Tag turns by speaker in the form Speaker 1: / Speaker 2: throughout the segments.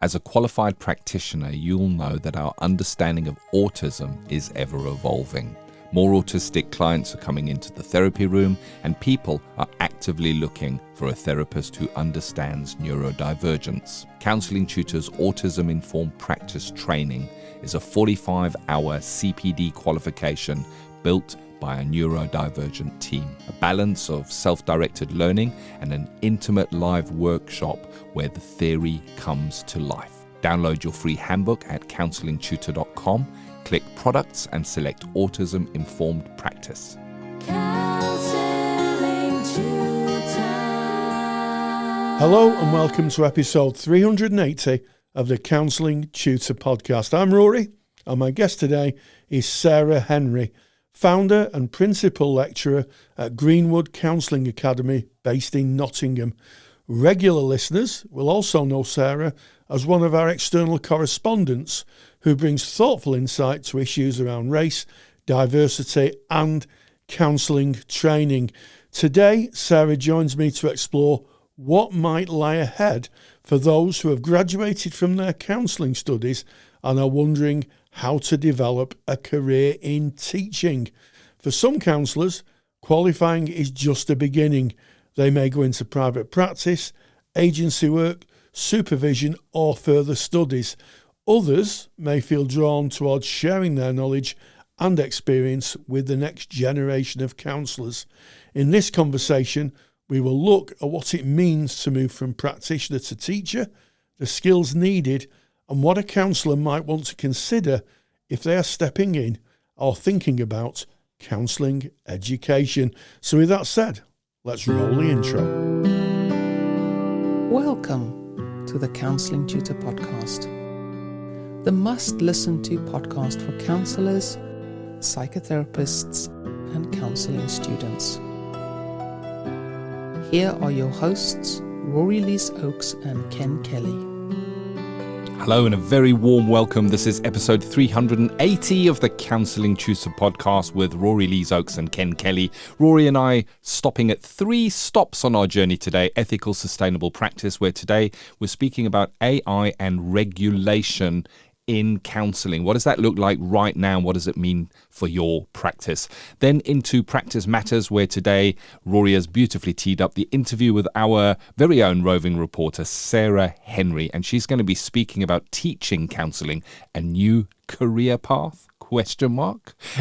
Speaker 1: As a qualified practitioner, you'll know that our understanding of autism is ever evolving. More autistic clients are coming into the therapy room, and people are actively looking for a therapist who understands neurodivergence. Counselling Tutor's Autism-Informed Practice Training is a 45-hour CPD qualification built by a neurodivergent team. A balance of self-directed learning and an intimate live workshop where the theory comes to life. Download your free handbook at counsellingtutor.com. Click Products and select Autism Informed Practice.
Speaker 2: Hello and welcome to episode 380 of the Counselling Tutor Podcast. I'm Rory and my guest today is Sarah Henry, founder and principal lecturer at Greenwood Counselling Academy based in Nottingham. Regular listeners will also know Sarah as one of our external correspondents who brings thoughtful insight to issues around race, diversity and counselling training. Today, Sarah joins me to explore what might lie ahead for those who have graduated from their counselling studies and are wondering how to develop a career in teaching. For some counsellors, qualifying is just a beginning. They may go into private practice, agency work, supervision or further studies. Others may feel drawn towards sharing their knowledge and experience with the next generation of counsellors. In this conversation, we will look at what it means to move from practitioner to teacher, the skills needed, and what a counsellor might want to consider if they are stepping in or thinking about counselling education. So with that said, let's roll the intro.
Speaker 3: Welcome to the Counselling Tutor Podcast, the must-listen-to podcast for counsellors, psychotherapists, and counselling students. Here are your hosts, Rory Oakes and Ken Kelly.
Speaker 1: Hello and a very warm welcome. This is episode 380 of the Counselling Tutor Podcast with Rory Oakes and Ken Kelly. Rory and I stopping at 3 stops on our journey today: ethical, sustainable practice, where today we're speaking about AI and regulation in counselling. What does that look like right now? What does it mean for your practice? Then into Practice Matters, where today Rory has beautifully teed up the interview with our very own roving reporter, Sarah Henry, and she's going to be speaking about teaching counselling, a new career path? ?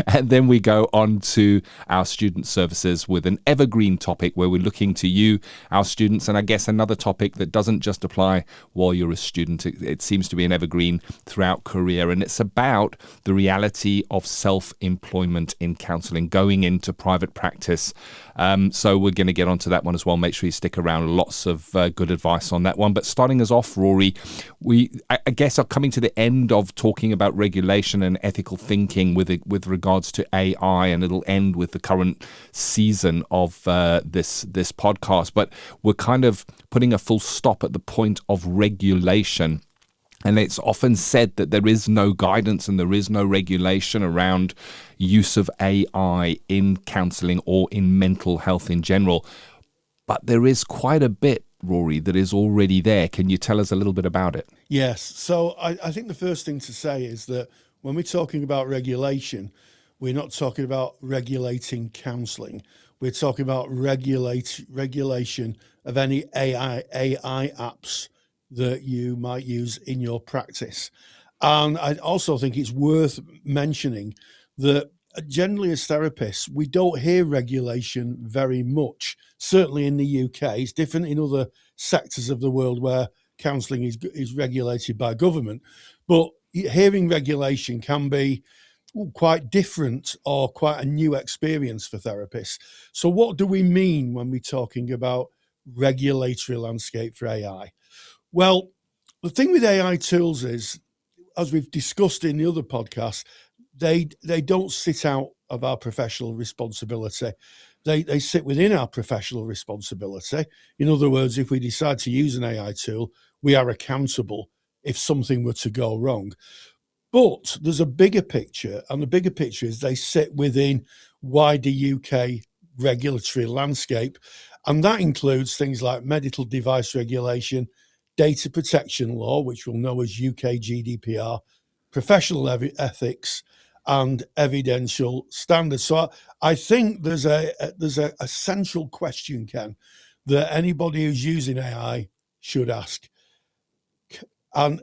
Speaker 1: And then we go on to our student services with an evergreen topic where we're looking to you, our students, and I guess another topic that doesn't just apply while you're a student. It seems to be an evergreen throughout career, and it's about the reality of self-employment in counselling, going into private practice. So we're going to get onto that one as well. Make sure you stick around. Lots of good advice on that one. But starting us off, Rory, I guess are coming to the end of talking about regulation and ethical thinking with regards to AI, and it'll end with the current season of this podcast. But we're kind of putting a full stop at the point of regulation. And it's often said that there is no guidance and there is no regulation around use of AI in counselling or in mental health in general. But there is quite a bit, Rory, that is already there. Can you tell us a little bit about it?
Speaker 2: Yes. So I think the first thing to say is that when we're talking about regulation, we're not talking about regulating counselling. We're talking about regulation of any AI apps that you might use in your practice. And I also think it's worth mentioning that generally as therapists, we don't hear regulation very much. Certainly in the UK, it's different in other sectors of the world where counselling is regulated by government. But hearing regulation can be quite different or quite a new experience for therapists. So what do we mean when we're talking about regulatory landscape for AI? Well, the thing with AI tools is, as we've discussed in the other podcasts, they don't sit out of our professional responsibility. They sit within our professional responsibility. In other words, if we decide to use an AI tool, we are accountable if something were to go wrong. But there's a bigger picture, and the bigger picture is they sit within wider UK regulatory landscape, and that includes things like medical device regulation, data protection law, which we'll know as UK GDPR, professional ethics, and evidential standards. So I think there's a central question, Ken, that anybody who's using AI should ask. And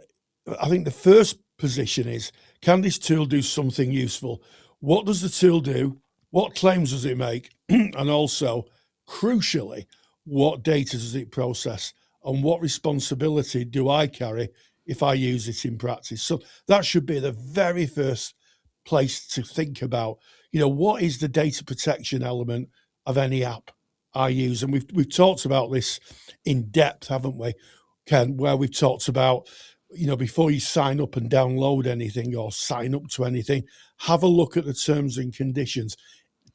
Speaker 2: I think the first position is, can this tool do something useful? What does the tool do? What claims does it make? And also, crucially, what data does it process? And what responsibility do I carry if I use it in practice? So that should be the very first place to think about, what is the data protection element of any app I use? And we've talked about this in depth, haven't we, Ken, where we've talked about, before you sign up and download anything or sign up to anything, have a look at the terms and conditions.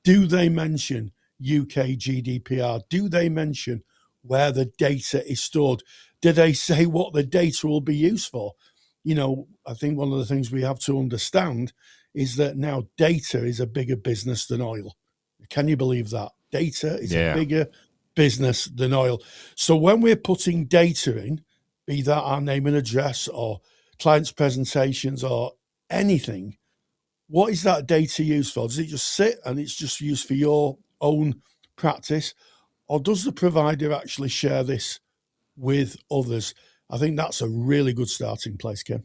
Speaker 2: Do they mention UK GDPR? Do they mention where the data is stored? Do they say what the data will be used for? I think one of the things we have to understand is that now data is a bigger business than oil. Can you believe that? Data is a bigger business than oil. So when we're putting data in, be that our name and address or clients' presentations or anything, what is that data used for? Does it just sit and it's just used for your own practice? Or does the provider actually share this with others? I think that's a really good starting place, Ken.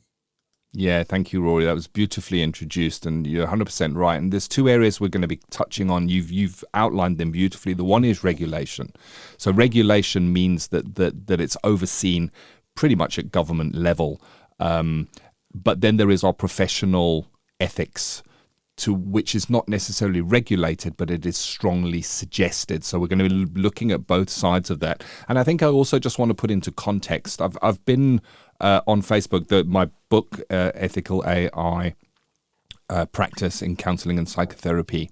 Speaker 1: Yeah, thank you, Rory. That was beautifully introduced, and you're 100% right. And there's two areas we're going to be touching on. You've outlined them beautifully. The one is regulation. So regulation means that it's overseen pretty much at government level. But then there is our professional ethics, to which is not necessarily regulated, but it is strongly suggested. So we're going to be looking at both sides of that. And I think I also just want to put into context, I've been on Facebook, my book, Ethical AI Practice in Counselling and Psychotherapy,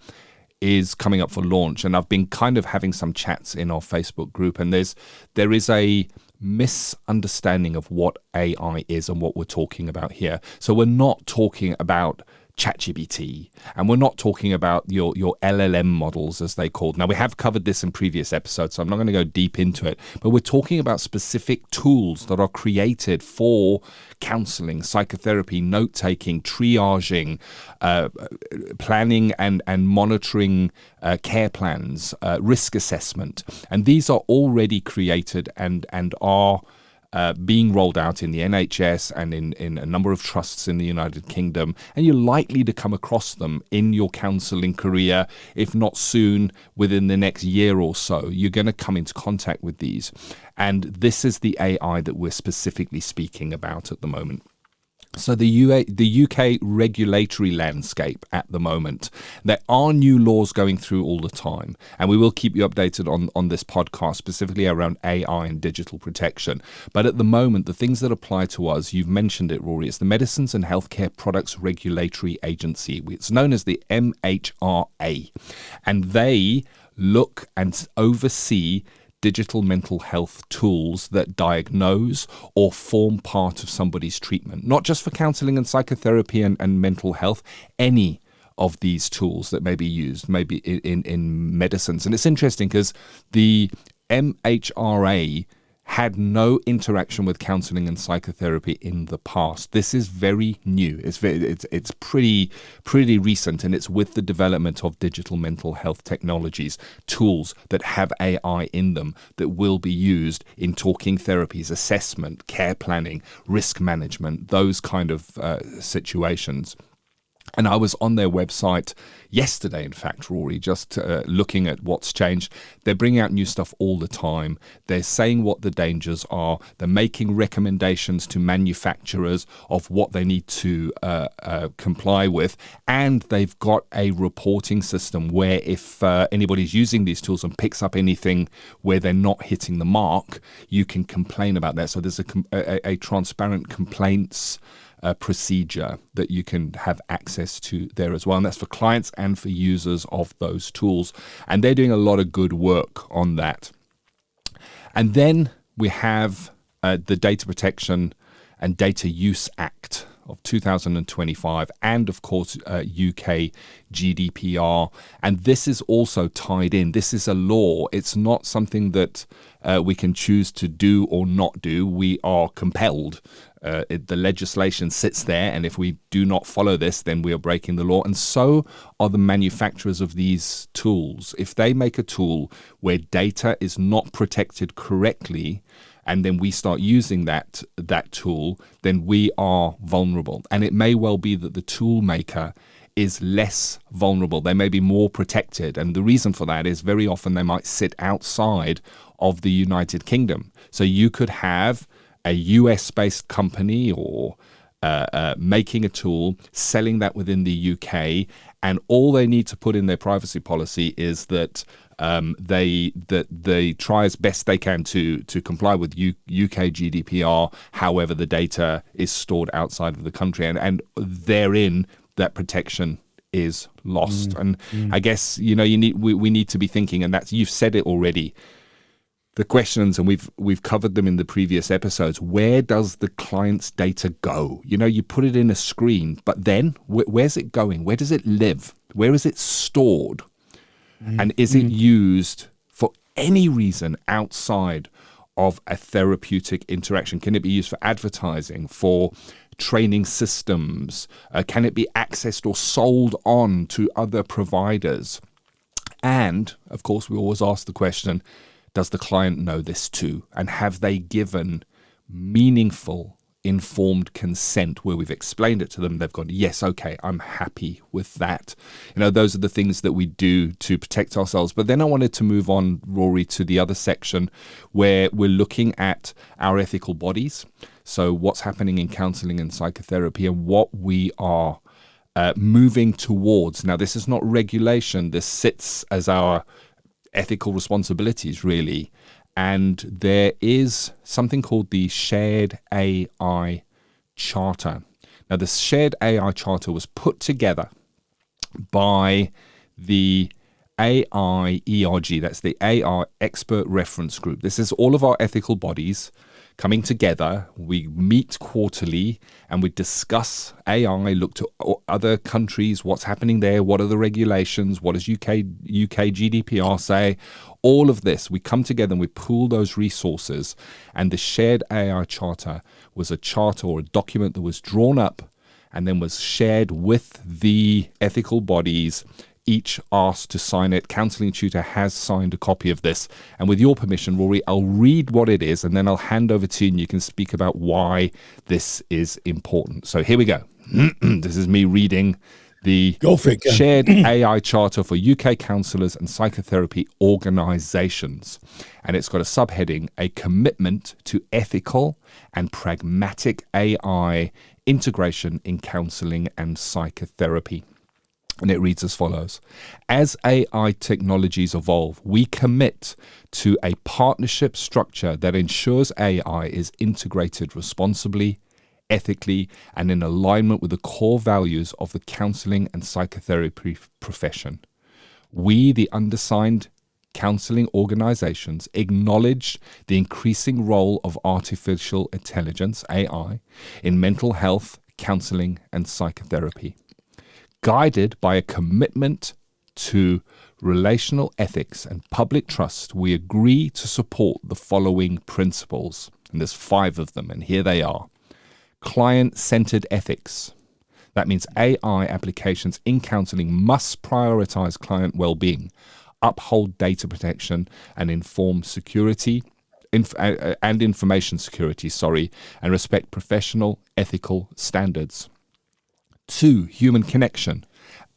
Speaker 1: is coming up for launch. And I've been kind of having some chats in our Facebook group, and there is a misunderstanding of what AI is and what we're talking about here. So we're not talking about ChatGPT, and we're not talking about your LLM models, as they called. Now, we have covered this in previous episodes, so I'm not going to go deep into it, but we're talking about specific tools that are created for counseling, psychotherapy, note-taking, triaging, planning and monitoring care plans, risk assessment. And these are already created and are being rolled out in the NHS and in a number of trusts in the United Kingdom, and you're likely to come across them in your counselling career, if not soon, within the next year or so. You're going to come into contact with these, and this is the AI that we're specifically speaking about at the moment. So the UK regulatory landscape at the moment, there are new laws going through all the time, and we will keep you updated on this podcast, specifically around AI and digital protection. But at the moment, the things that apply to us, you've mentioned it, Rory, it's the Medicines and Healthcare Products Regulatory Agency. It's known as the MHRA, and they look and oversee digital mental health tools that diagnose or form part of somebody's treatment, not just for counselling and psychotherapy and mental health, any of these tools that may be used, maybe in medicines. And it's interesting because the MHRA had no interaction with counselling and psychotherapy in the past. This is very new. It's pretty recent, and it's with the development of digital mental health technologies, tools that have AI in them that will be used in talking therapies, assessment, care planning, risk management, those kind of situations. And I was on their website yesterday, in fact, Rory, just looking at what's changed. They're bringing out new stuff all the time. They're saying what the dangers are. They're making recommendations to manufacturers of what they need to comply with. And they've got a reporting system where if anybody's using these tools and picks up anything where they're not hitting the mark, you can complain about that. So there's a transparent complaints procedure that you can have access to there as well. And that's for clients and for users of those tools. And they're doing a lot of good work on that. And then we have the Data Protection and Data Use Act of 2025, and of course UK GDPR. And this is also tied in. This is a law. It's not something that we can choose to do or not do. We are compelled. The legislation sits there, and if we do not follow this, then we are breaking the law. And so are the manufacturers of these tools. If they make a tool where data is not protected correctly, and then we start using that tool, then we are vulnerable. And it may well be that the tool maker is less vulnerable. They may be more protected. And the reason for that is very often they might sit outside of the United Kingdom. So you could have a US-based company or making a tool, selling that within the UK, and all they need to put in their privacy policy is that they try as best they can to comply with UK GDPR. However, the data is stored outside of the country, and therein that protection is lost. I guess we need to be thinking, and that's, you've said it already. The questions, and we've covered them in the previous episodes. Where does the client's data go? You put it in a screen, but then where's it going? Where does it live? Where is it stored? And is it used for any reason outside of a therapeutic interaction? Can it be used for advertising, for training systems? Can it be accessed or sold on to other providers? And, of course, we always ask the question, does the client know this too? And have they given meaningful, informed consent where we've explained it to them? They've gone, yes, okay, I'm happy with that. Those are the things that we do to protect ourselves. But then I wanted to move on, Rory, to the other section where we're looking at our ethical bodies. So what's happening in counselling and psychotherapy and what we are moving towards. Now, this is not regulation. This sits as our ethical responsibilities, really. And there is something called the Shared AI Charter. Now, the Shared AI Charter was put together by the AI ERG, that's the AI Expert Reference Group. This is all of our ethical bodies coming together. We meet quarterly and we discuss AI, look to other countries, what's happening there, what are the regulations, what does UK GDPR say, all of this. We come together and we pool those resources, and the Shared AI Charter was a charter or a document that was drawn up and then was shared with the ethical bodies, each asked to sign it. Counselling Tutor has signed a copy of this. And with your permission, Rory, I'll read what it is and then I'll hand over to you and you can speak about why this is important. So here we go. This is me reading the Shared AI Charter for UK counsellors and psychotherapy organisations. And it's got a subheading, a commitment to ethical and pragmatic AI integration in counselling and psychotherapy. And it reads as follows. As AI technologies evolve, we commit to a partnership structure that ensures AI is integrated responsibly, ethically, and in alignment with the core values of the counselling and psychotherapy profession. We, the undersigned counselling organisations, acknowledge the increasing role of artificial intelligence, AI, in mental health, counselling, and psychotherapy. Guided by a commitment to relational ethics and public trust, we agree to support the following principles. And there's 5 of them, and here they are. Client-centered ethics. That means AI applications in counseling must prioritize client well-being, uphold data protection, and inform security and information security, and respect professional ethical standards. 2, human connection.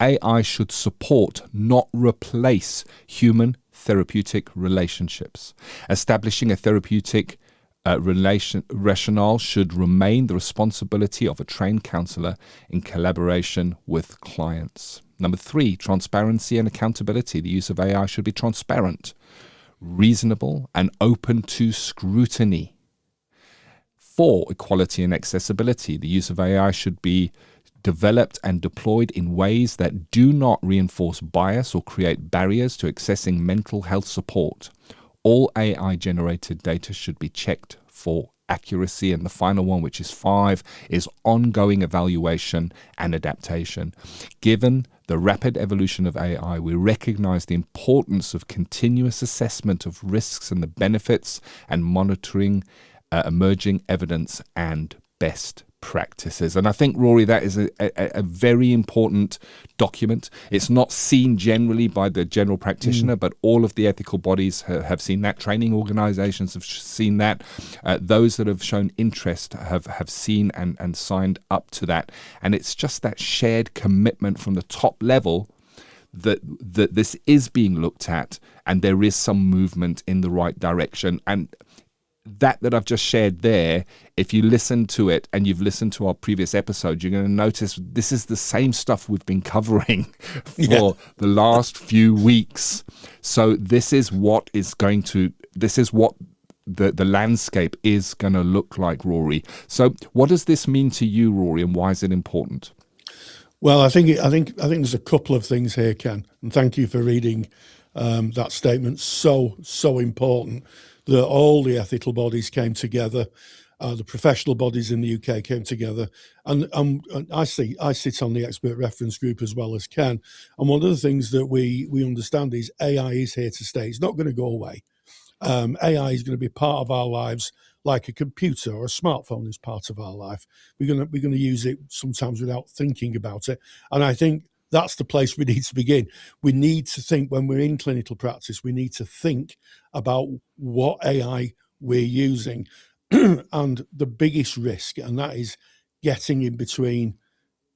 Speaker 1: AI should support, not replace, human therapeutic relationships. Establishing a therapeutic rationale should remain the responsibility of a trained counsellor in collaboration with clients. Number 3, transparency and accountability. The use of AI should be transparent, reasonable, and open to scrutiny. 4, equality and accessibility. The use of AI should be developed and deployed in ways that do not reinforce bias or create barriers to accessing mental health support. All AI-generated data should be checked for accuracy. And the final one, which is 5, is ongoing evaluation and adaptation. Given the rapid evolution of AI, we recognize the importance of continuous assessment of risks and the benefits and monitoring emerging evidence and best practices. And I think, Rory, that is a very important document. It's not seen generally by the general practitioner, but all of the ethical bodies have seen that. Training organizations have seen that. Those that have shown interest have seen and signed up to that. And it's just that shared commitment from the top level that this is being looked at and there is some movement in the right direction. And that I've just shared there, if you listen to it and you've listened to our previous episode, you're going to notice this is the same stuff we've been covering for the last few weeks. So this is what the landscape is going to look like, Rory. So what does this mean to you, Rory, and why is it important?
Speaker 2: Well, I think there's a couple of things here, Ken, and thank you for reading that statement. So important that all the ethical bodies came together, the professional bodies in the UK came together, and I sit on the expert reference group as well as Ken. And one of the things that we understand is AI is here to stay. It's not going to go away. AI is going to be part of our lives, like a computer or a smartphone is part of our life. We're going to use it sometimes without thinking about it, and I think that's the place we need to begin. We need to think, when we're in clinical practice, we need to think about what AI we're using and the biggest risk, and that is getting in between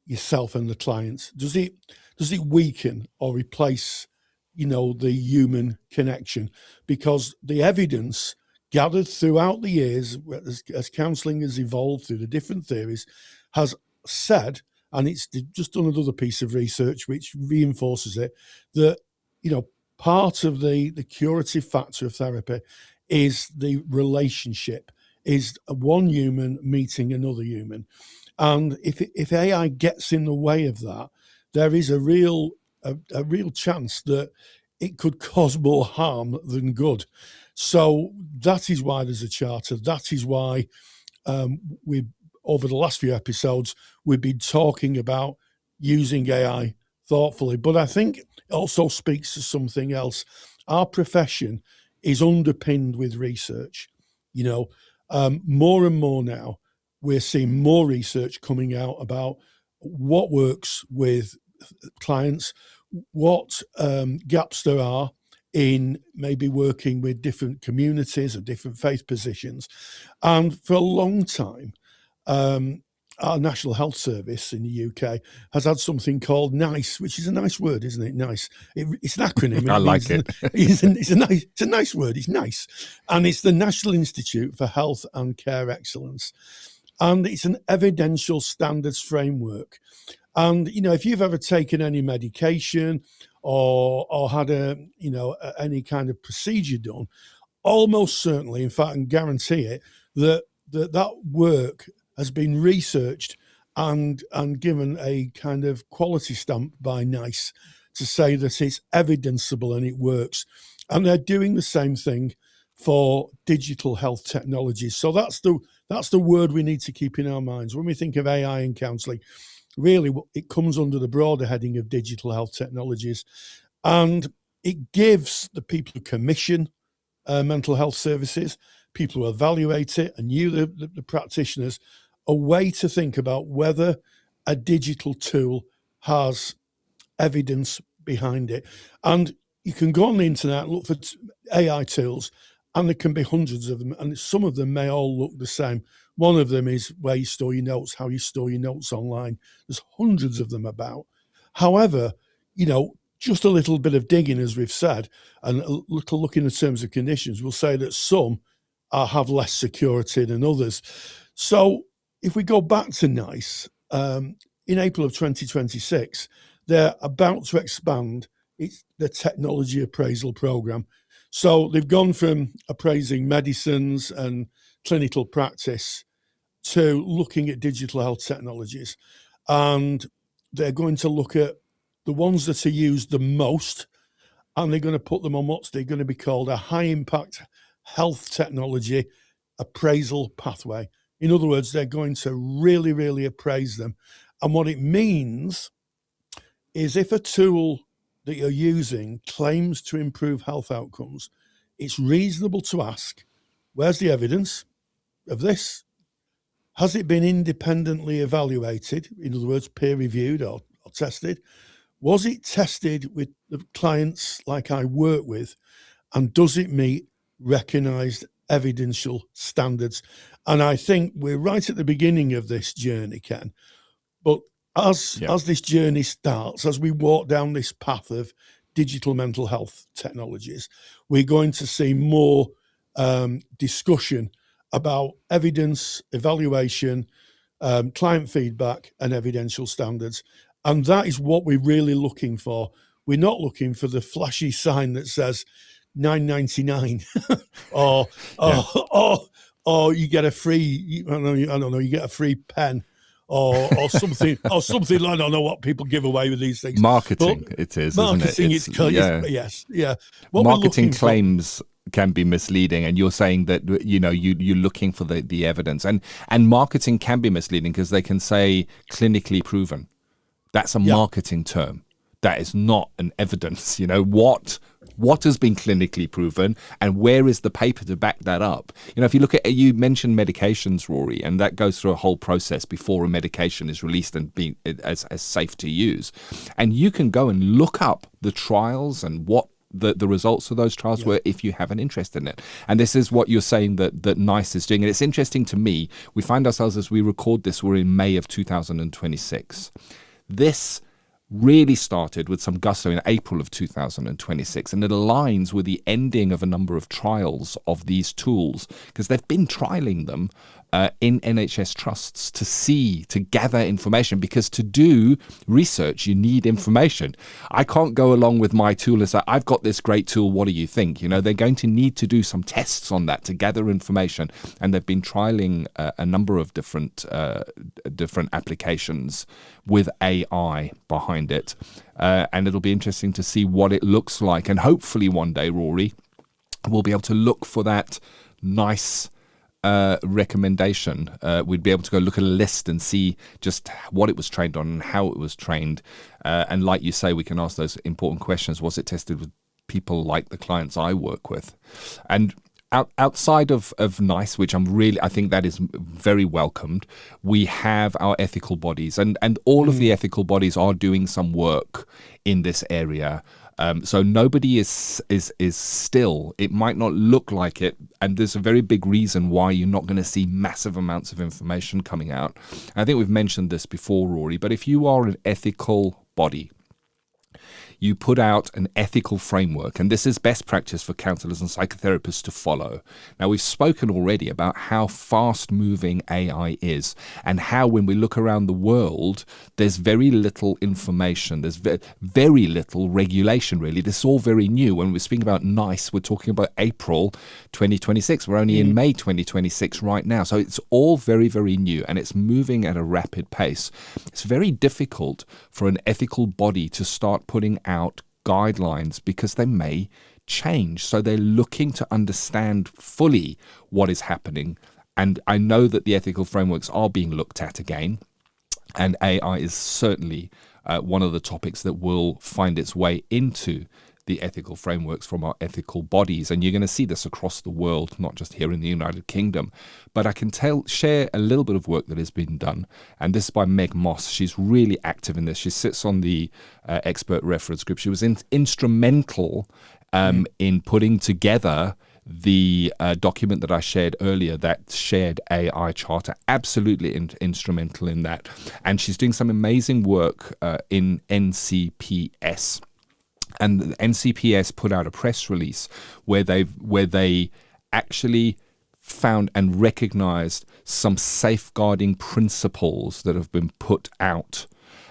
Speaker 2: yourself and the client. Does it weaken or replace, the human connection? Because the evidence gathered throughout the years, as counselling has evolved through the different theories, has said, and it's just done another piece of research which reinforces it, that, part of the curative factor of therapy is the relationship, is one human meeting another human. And if AI gets in the way of that, there is a real chance that it could cause more harm than good. So that is why there's a charter. That is why over the last few episodes, we've been talking about using AI thoughtfully. But I think it also speaks to something else. Our profession is underpinned with research. More and more now, we're seeing more research coming out about what works with clients, what gaps there are in maybe working with different communities or different faith positions. And for a long time, our National Health Service in the UK has had something called NICE, which is a nice word, isn't it? NICE. It's an acronym.
Speaker 1: I like it.
Speaker 2: It's a nice word. It's nice. And it's the National Institute for Health and Care Excellence. And it's an evidential standards framework. And, if you've ever taken any medication or had any kind of procedure done, almost certainly, in fact, I can guarantee it, that work has been researched and given a kind of quality stamp by NICE to say that it's evidenceable and it works. And they're doing the same thing for digital health technologies. So that's the word we need to keep in our minds. When we think of AI in counselling, really it comes under the broader heading of digital health technologies. And it gives the people who commission mental health services, people who evaluate it, and you, the practitioners, a way to think about whether a digital tool has evidence behind it. And you can go on the internet and look for AI tools, and there can be hundreds of them, and some of them may all look the same. One of them is where you store your notes, how you store your notes online. There's hundreds of them about. However, just a little bit of digging, as we've said, and a little look in the terms and conditions will say that some have less security than others. So if we go back to NICE, in April of 2026, they're about to expand the technology appraisal program. So they've gone from appraising medicines and clinical practice to looking at digital health technologies. And they're going to look at the ones that are used the most, and they're going to put them on what's they're going to be called a high impact health technology appraisal pathway. In other words, they're going to really, really appraise them. And what it means is if a tool that you're using claims to improve health outcomes, it's reasonable to ask, where's the evidence of this? Has it been independently evaluated? In other words, peer-reviewed or tested? Was it tested with the clients like I work with? And does it meet recognised evidential standards? And I think we're right at the beginning of this journey, Ken. But as this journey starts, as we walk down this path of digital mental health technologies, we're going to see more discussion about evidence, evaluation, client feedback, and evidential standards. And that is what we're really looking for. We're not looking for the flashy sign that says $9.99 or you get a free, I don't know, you get a free pen. Or something, or something. I don't know what people give away with these things.
Speaker 1: Marketing,
Speaker 2: but
Speaker 1: it is,
Speaker 2: marketing,
Speaker 1: isn't it?
Speaker 2: Yes.
Speaker 1: What marketing claims can be misleading, and you're saying that you're looking for the evidence, and marketing can be misleading because they can say clinically proven. That's a marketing term. That is not an evidence. What has been clinically proven, and where is the paper to back that up? If you look at, you mentioned medications, Rory, and that goes through a whole process before a medication is released and be as safe to use. And you can go and look up the trials and what the results of those trials were if you have an interest in it. And this is what you're saying that NICE is doing. And it's interesting to me, we find ourselves as we record this, we're in May of 2026. This really started with some gusto in April of 2026, and it aligns with the ending of a number of trials of these tools because they've been trialing them in NHS trusts to gather information, because to do research you need information. I can't go along with my tool and say, I've got this great tool, what do you think? They're going to need to do some tests on that to gather information, and they've been trialing a number of different applications with AI behind it, and it'll be interesting to see what it looks like. And hopefully one day, Rory, we'll be able to look for that NICE recommendation. We'd be able to go look at a list and see just what it was trained on and how it was trained. And like you say, we can ask those important questions. Was it tested with people like the clients I work with? And outside of NICE, which I think that is very welcomed, we have our ethical bodies, and all of the ethical bodies are doing some work in this area. So nobody is still. It might not look like it, and there's a very big reason why you're not going to see massive amounts of information coming out. And I think we've mentioned this before, Rory, but if you are an ethical body, you put out an ethical framework, and this is best practice for counsellors and psychotherapists to follow. Now, we've spoken already about how fast-moving AI is, and how when we look around the world, there's very little information, there's very little regulation, really. This is all very new. When we're speaking about NICE, we're talking about April 2026. We're only in May 2026 right now. So it's all very, very new, and it's moving at a rapid pace. It's very difficult for an ethical body to start putting out guidelines because they may change. So they're looking to understand fully what is happening. And I know that the ethical frameworks are being looked at again. And AI is certainly one of the topics that will find its way into the ethical frameworks from our ethical bodies. And you're going to see this across the world, not just here in the United Kingdom. But I can share a little bit of work that has been done. And this is by Meg Moss. She's really active in this. She sits on the expert reference group. She was instrumental in putting together the document that I shared earlier, that shared AI charter, absolutely instrumental in that. And she's doing some amazing work in NCPS. And the NCPS put out a press release where they actually found and recognized some safeguarding principles that have been put out.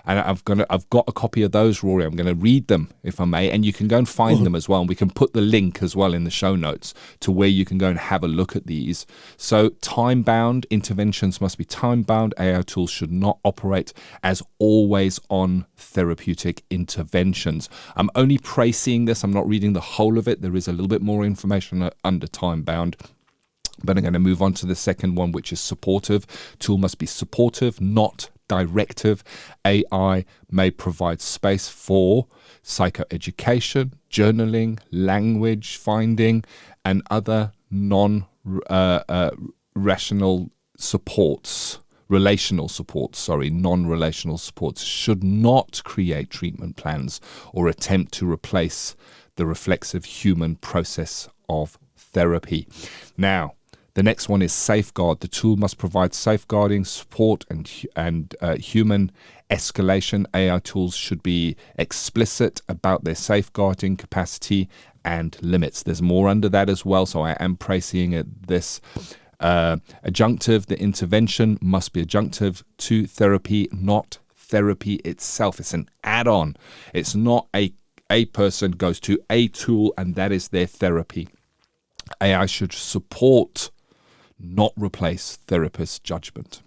Speaker 1: And I've got a copy of those, Rory. I'm going to read them, if I may, and you can go and find them as well. And we can put the link as well in the show notes to where you can go and have a look at these. So time-bound interventions must be time-bound. AI tools should not operate as always-on therapeutic interventions. I'm only precis this. I'm not reading the whole of it. There is a little bit more information under time-bound. But I'm going to move on to the second one, which is supportive. Tool must be supportive, not directive. AI may provide space for psychoeducation, journaling, language finding, and other non-relational supports. Non-relational supports should not create treatment plans or attempt to replace the reflexive human process of therapy. Now, the next one is safeguard. The tool must provide safeguarding, support, and human escalation. AI tools should be explicit about their safeguarding capacity and limits. There's more under that as well, so I am praising this. Adjunctive, the intervention must be adjunctive to therapy, not therapy itself. It's an add-on. It's not a person goes to a tool and that is their therapy. AI should support, not replace therapist judgment.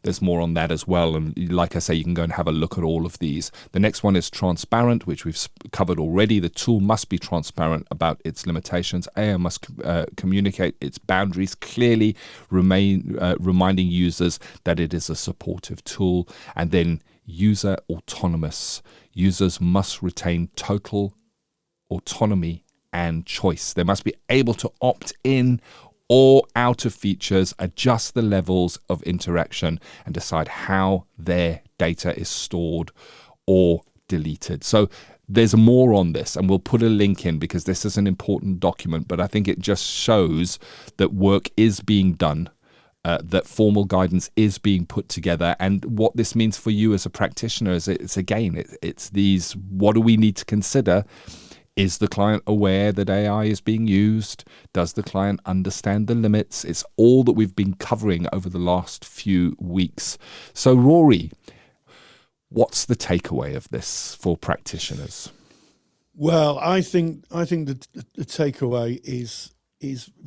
Speaker 1: There's more on that as well. And like I say, you can go and have a look at all of these. The next one is transparent, which we've covered already. The tool must be transparent about its limitations. AI must communicate its boundaries clearly, reminding users that it is a supportive tool. And then user autonomous. Users must retain total autonomy and choice. They must be able to opt in or out of features, adjust the levels of interaction, and decide how their data is stored or deleted. So there's more on this, and we'll put a link in because this is an important document, but I think it just shows that work is being done, that formal guidance is being put together, and what this means for you as a practitioner is it's these, what do we need to consider? Is the client aware that AI is being used? Does the client understand the limits? It's all that we've been covering over the last few weeks. So, Rory, what's the takeaway of this for practitioners?
Speaker 2: Well, I think the takeaway is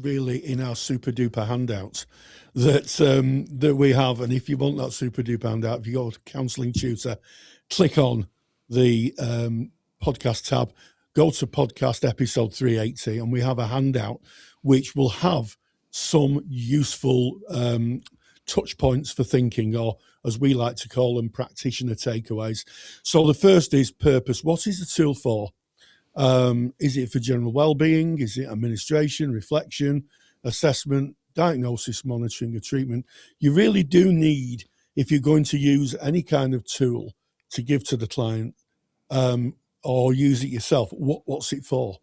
Speaker 2: really in our super duper handouts that we have. And if you want that super duper handout, if you go to Counselling Tutor, click on the podcast tab. Go to podcast episode 380 and we have a handout which will have some useful touch points for thinking, or as we like to call them, practitioner takeaways. So the first is purpose. What is the tool for? Is it for general well-being? Is it administration, reflection, assessment, diagnosis, monitoring, or treatment? You really do need, if you're going to use any kind of tool to give to the client, or use it yourself, what's it for?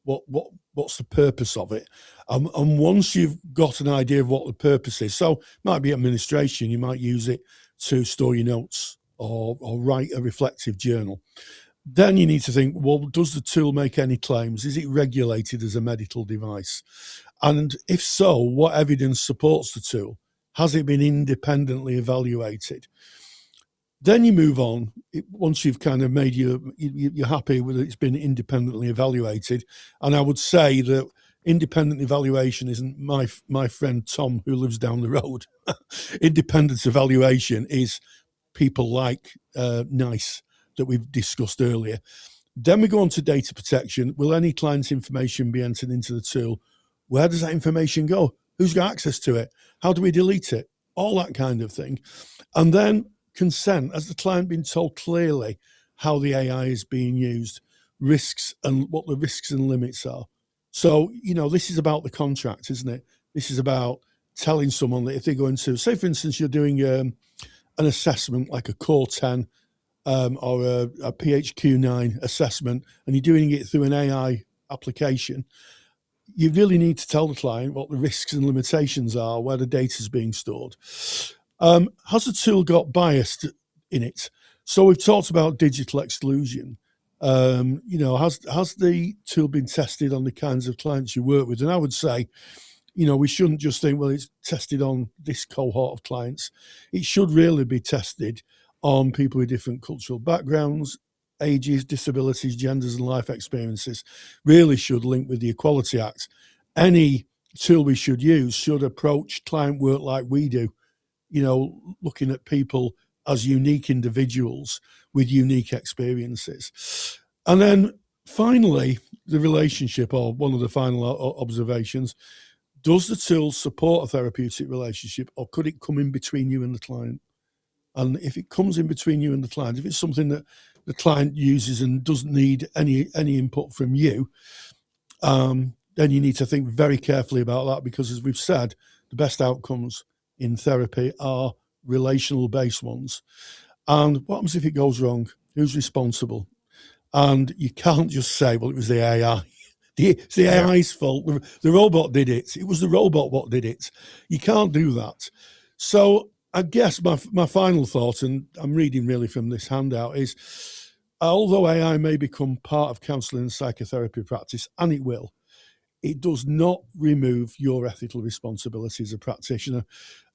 Speaker 2: What's the purpose of it? And once you've got an idea of what the purpose is, so it might be administration, you might use it to store your notes or write a reflective journal. Then you need to think, well, does the tool make any claims? Is it regulated as a medical device? And if so, what evidence supports the tool? Has it been independently evaluated? Then you move on, once you've kind of made you're happy with it, it's been independently evaluated. And I would say that independent evaluation isn't my friend Tom who lives down the road. Independent evaluation is people like NICE that we've discussed earlier. Then we go on to data protection. Will any client's information be entered into the tool? Where does that information go? Who's got access to it? How do we delete it? All that kind of thing. And then consent. Has the client been told clearly how the AI is being used, risks, and what the risks and limits are? So, this is about the contract, isn't it? This is about telling someone that if they're going to, say, for instance, you're doing an assessment like a Core 10 or a PHQ-9 assessment, and you're doing it through an AI application, you really need to tell the client what the risks and limitations are, where the data is being stored. Has the tool got bias in it? So we've talked about digital exclusion. Has the tool been tested on the kinds of clients you work with? And I would say, we shouldn't just think, well, it's tested on this cohort of clients. It should really be tested on people with different cultural backgrounds, ages, disabilities, genders, and life experiences. Really should link with the Equality Act. Any tool we should use should approach client work like we do, looking at people as unique individuals with unique experiences. And then finally, the relationship, or one of the final observations, does the tool support a therapeutic relationship, or could it come in between you and the client? And if it comes in between you and the client, if it's something that the client uses and doesn't need any input from you, then you need to think very carefully about that, because as we've said, the best outcomes in therapy are relational-based ones. And what happens if it goes wrong? Who's responsible? And you can't just say, well, it was the AI. It's the AI's fault. The robot did it. It was the robot what did it. You can't do that. So I guess my final thought, and I'm reading really from this handout, is although AI may become part of counselling and psychotherapy practice, and it does not remove your ethical responsibility as a practitioner.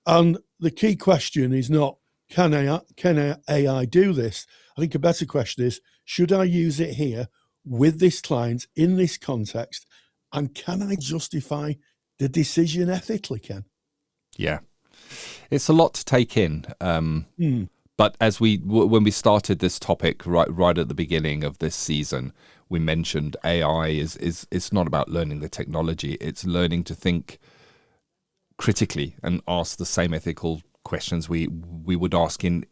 Speaker 2: And the key question is not, can AI do this? I think a better question is, should I use it here with this client in this context? And can I justify the decision ethically, Ken?
Speaker 1: Yeah. It's a lot to take in. But as when we started this topic right at the beginning of this season, we mentioned AI is it's not about learning the technology. It's learning to think critically and ask the same ethical questions we would ask in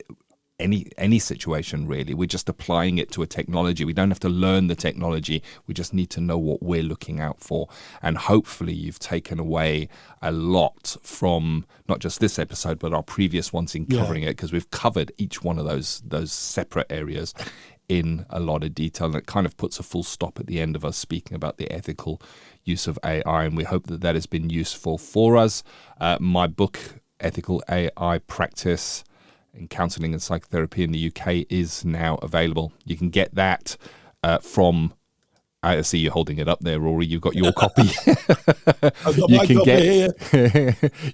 Speaker 1: any situation, really. We're just applying it to a technology. We don't have to learn the technology. We just need to know what we're looking out for. And hopefully you've taken away a lot from not just this episode, but our previous ones in covering it, because we've covered each one of those separate areas in a lot of detail. And it kind of puts a full stop at the end of us speaking about the ethical use of AI. And we hope that has been useful for us. My book, Ethical AI Practice in Counselling and Psychotherapy in the UK, is now available. You can get that from, I see you holding it up there, Rory. You've got your copy.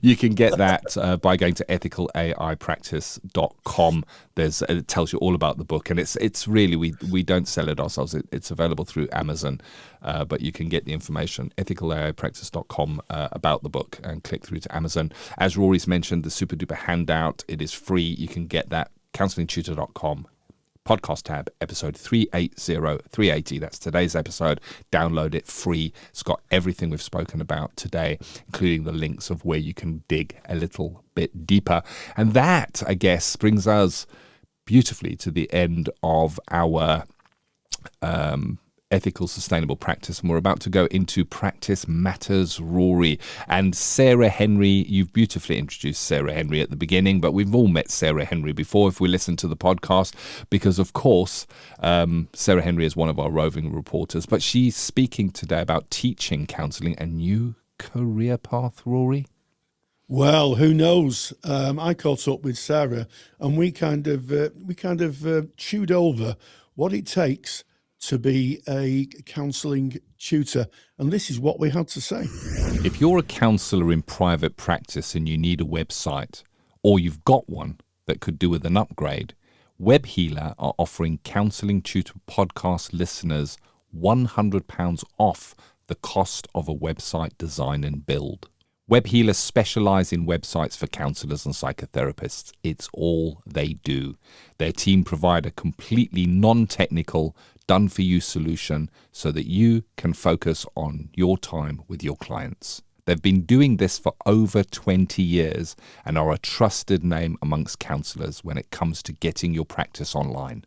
Speaker 1: You can get that by going to ethicalaipractice.com. It tells you all about the book, and it's really, we don't sell it ourselves. It's available through Amazon, but you can get the information, ethicalaipractice.com, about the book, and click through to Amazon. As Rory's mentioned, the super duper handout, it is free. You can get that, counsellingtutor.com. Podcast tab, episode 380, that's today's episode. Download it free. It's got everything we've spoken about today, including the links of where you can dig a little bit deeper. And that, I guess, brings us beautifully to the end of our ethical, sustainable practice. And we're about to go into Practice Matters, Rory. And Sarah Henry, you've beautifully introduced Sarah Henry at the beginning, but we've all met Sarah Henry before if we listen to the podcast, because of course, Sarah Henry is one of our roving reporters, but she's speaking today about teaching counselling, a new career path, Rory.
Speaker 2: Well, who knows? I caught up with Sarah, and we kind of chewed over what it takes to be a counselling tutor, and this is what we had to say.
Speaker 1: If you're a counsellor in private practice and you need a website, or you've got one that could do with an upgrade, WebHealer are offering Counselling Tutor Podcast listeners £100 off the cost of a website design and build. WebHealer specialise in websites for counsellors and psychotherapists. It's all they do. Their team provide a completely non-technical, done-for-you solution so that you can focus on your time with your clients. They've been doing this for over 20 years and are a trusted name amongst counsellors when it comes to getting your practice online.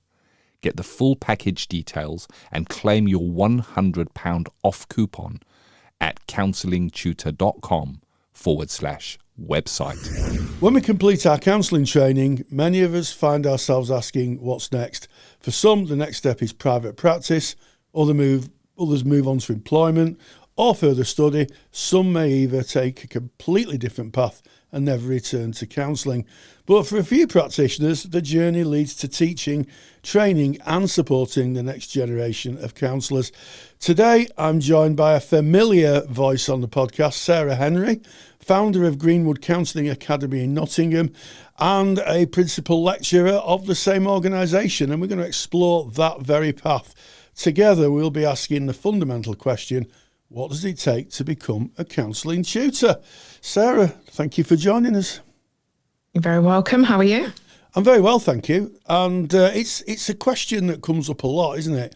Speaker 1: Get the full package details and claim your £100 off coupon at counsellingtutor.com/website.
Speaker 2: When we complete our counselling training, many of us find ourselves asking what's next. For some, the next step is private practice, others move on to employment or further study. Some may either take a completely different path and never return to counselling. But for a few practitioners, the journey leads to teaching, training and supporting the next generation of counsellors. Today, I'm joined by a familiar voice on the podcast, Sarah Henry, founder of Greenwood Counselling Academy in Nottingham and a principal lecturer of the same organisation. And we're going to explore that very path. Together, we'll be asking the fundamental question, what does it take to become a counselling tutor? Sarah, thank you for joining us.
Speaker 4: You're very welcome. How are you?
Speaker 2: I'm very well, thank you. And it's a question that comes up a lot, isn't it?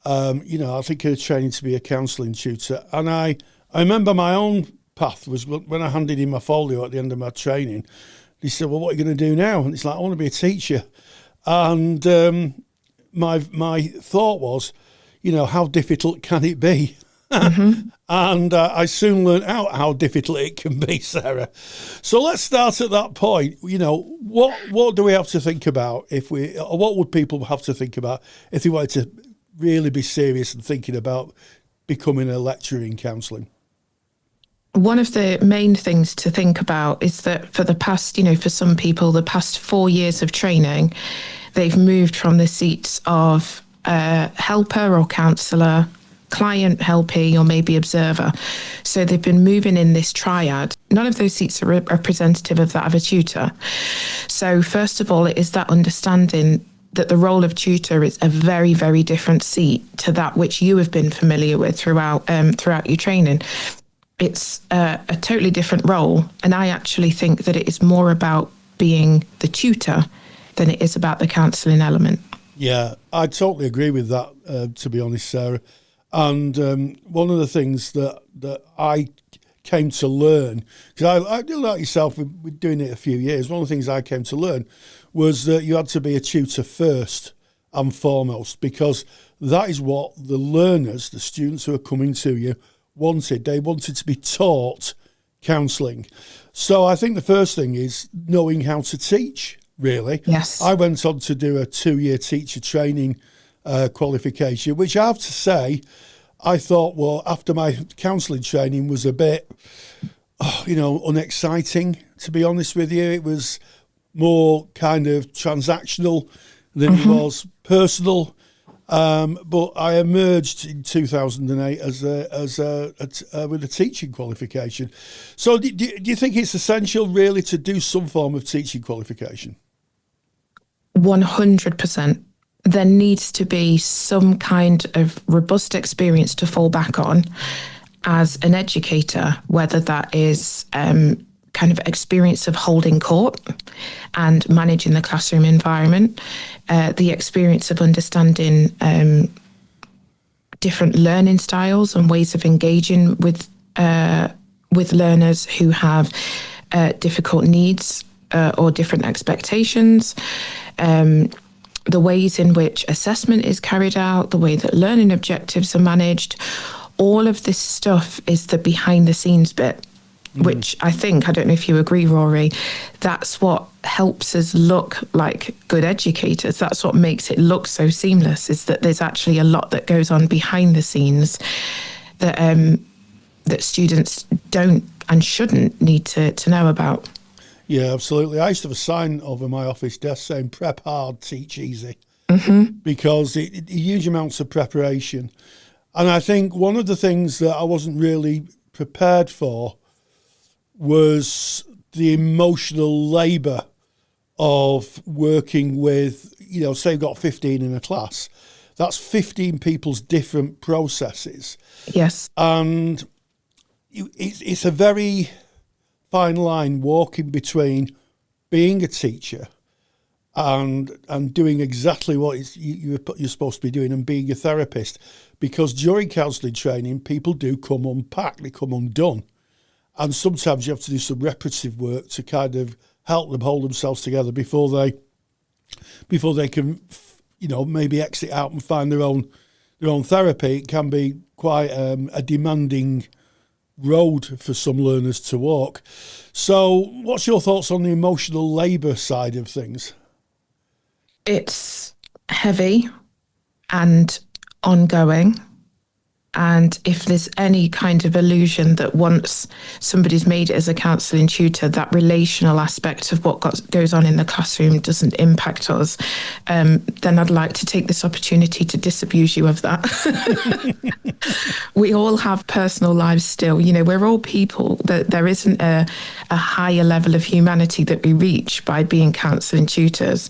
Speaker 2: I think of training to be a counselling tutor. And I remember my own path was when I handed in my folio at the end of my training. He said, "Well, what are you going to do now?" And it's like, "I want to be a teacher." And my thought was, how difficult can it be? Mm-hmm. And I soon learned out how difficult it can be, Sarah. So let's start at that point. What do we have to think about what would people have to think about if they wanted to really be serious and thinking about becoming a lecturer in counselling?
Speaker 4: One of the main things to think about is that for the past, for some people, the past 4 years of training, they've moved from the seats of helper or counsellor, client, helpee, or maybe observer. So they've been moving in this triad. None of those seats are representative of that of a tutor. So first of all, it is that understanding that the role of tutor is a very, very different seat to that which you have been familiar with throughout your training. It's a totally different role. And I actually think that it is more about being the tutor than it is about the counselling element. Yeah,
Speaker 2: I totally agree with that, to be honest, Sarah. And one of the things that I came to learn, because I do like yourself, we're doing it a few years, one of the things I came to learn was that you had to be a tutor first and foremost, because that is what the learners, the students who are coming to you, wanted. They wanted to be taught counselling. So I think the first thing is knowing how to teach, really.
Speaker 4: Yes.
Speaker 2: I went on to do a 2-year teacher training qualification, which I have to say, I thought, well, after my counselling training was a bit, unexciting, to be honest with you. It was more kind of transactional than it was personal. But I emerged in 2008 with a teaching qualification. So do you think it's essential really to do some form of teaching qualification?
Speaker 4: 100%. There needs to be some kind of robust experience to fall back on as an educator, whether that is kind of experience of holding court and managing the classroom environment, the experience of understanding different learning styles and ways of engaging with learners who have difficult needs or different expectations, the ways in which assessment is carried out, the way that learning objectives are managed. All of this stuff is the behind the scenes bit, which I don't know if you agree, Rory, that's what helps us look like good educators. That's what makes it look so seamless, is that there's actually a lot that goes on behind the scenes that students don't and shouldn't need to know about.
Speaker 2: Yeah, absolutely. I used to have a sign over my office desk saying prep hard, teach easy, because it huge amounts of preparation. And I think one of the things that I wasn't really prepared for was the emotional labour of working with, say you've got 15 in a class. That's 15 people's different processes.
Speaker 4: Yes.
Speaker 2: And it's a very fine line walking between being a teacher and doing exactly what you're supposed to be doing and being a therapist. Because during counselling training, people do come unpacked, they come undone. And sometimes you have to do some reparative work to kind of help them hold themselves together before they can, maybe exit out and find their own therapy. It can be quite a demanding road for some learners to walk. So what's your thoughts on the emotional labour side of things?
Speaker 4: It's heavy and ongoing. And if there's any kind of illusion that once somebody's made it as a counselling tutor, that relational aspect of what goes on in the classroom doesn't impact us, then I'd like to take this opportunity to disabuse you of that. We all have personal lives still. We're all people. There isn't a higher level of humanity that we reach by being counselling tutors.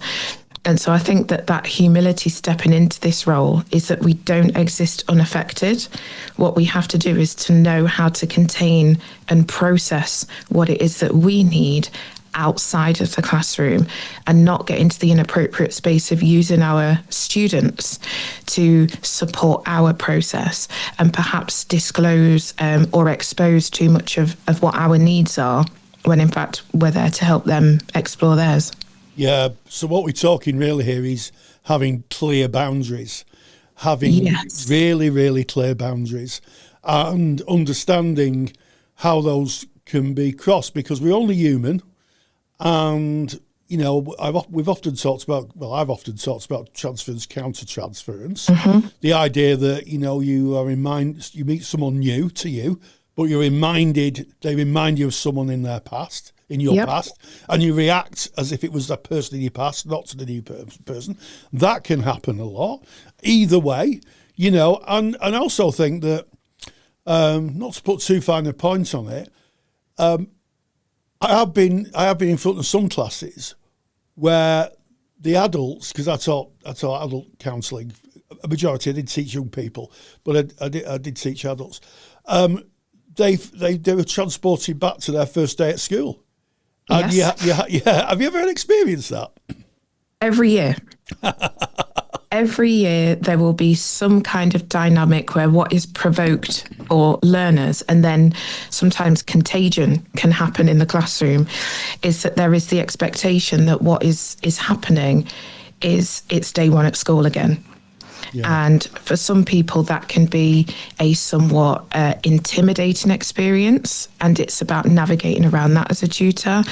Speaker 4: And so I think that humility stepping into this role is that we don't exist unaffected. What we have to do is to know how to contain and process what it is that we need outside of the classroom and not get into the inappropriate space of using our students to support our process and perhaps disclose or expose too much of what our needs are, when in fact we're there to help them explore theirs.
Speaker 2: Yeah, so what we're talking really here is having clear boundaries, having really, really clear boundaries, and understanding how those can be crossed, because we're only human. And, you know, I've often talked about transference, counter-transference. Mm-hmm. The idea that, you know, you meet someone new to you, but they remind you of someone in their past, in your past, and you react as if it was that person in your past, not to the new person. That can happen a lot. Either way, you know, and I also think that, not to put too fine a point on it, I have been in front of some classes where the adults, because I taught adult counselling, a majority I did teach young people, but I did teach adults. They were transported back to their first day at school. And
Speaker 4: yes.
Speaker 2: Yeah. Have you ever experienced that?
Speaker 4: Every year. Every year there will be some kind of dynamic where what is provoked for learners, and then sometimes contagion can happen in the classroom, is that there is the expectation that what is happening is it's day one at school again. Yeah. And for some people that can be a somewhat intimidating experience, and it's about navigating around that as a tutor.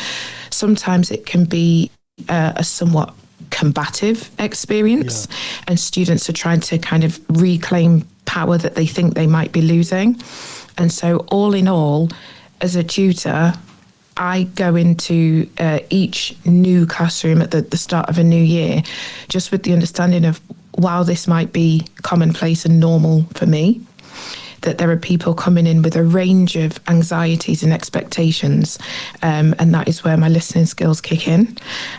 Speaker 4: Sometimes it can be a somewhat combative experience, and students are trying to kind of reclaim power that they think they might be losing. And so all in all, as a tutor, I go into each new classroom at the start of a new year just with the understanding of, while this might be commonplace and normal for me, that there are people coming in with a range of anxieties and expectations, and that is where my listening skills kick in,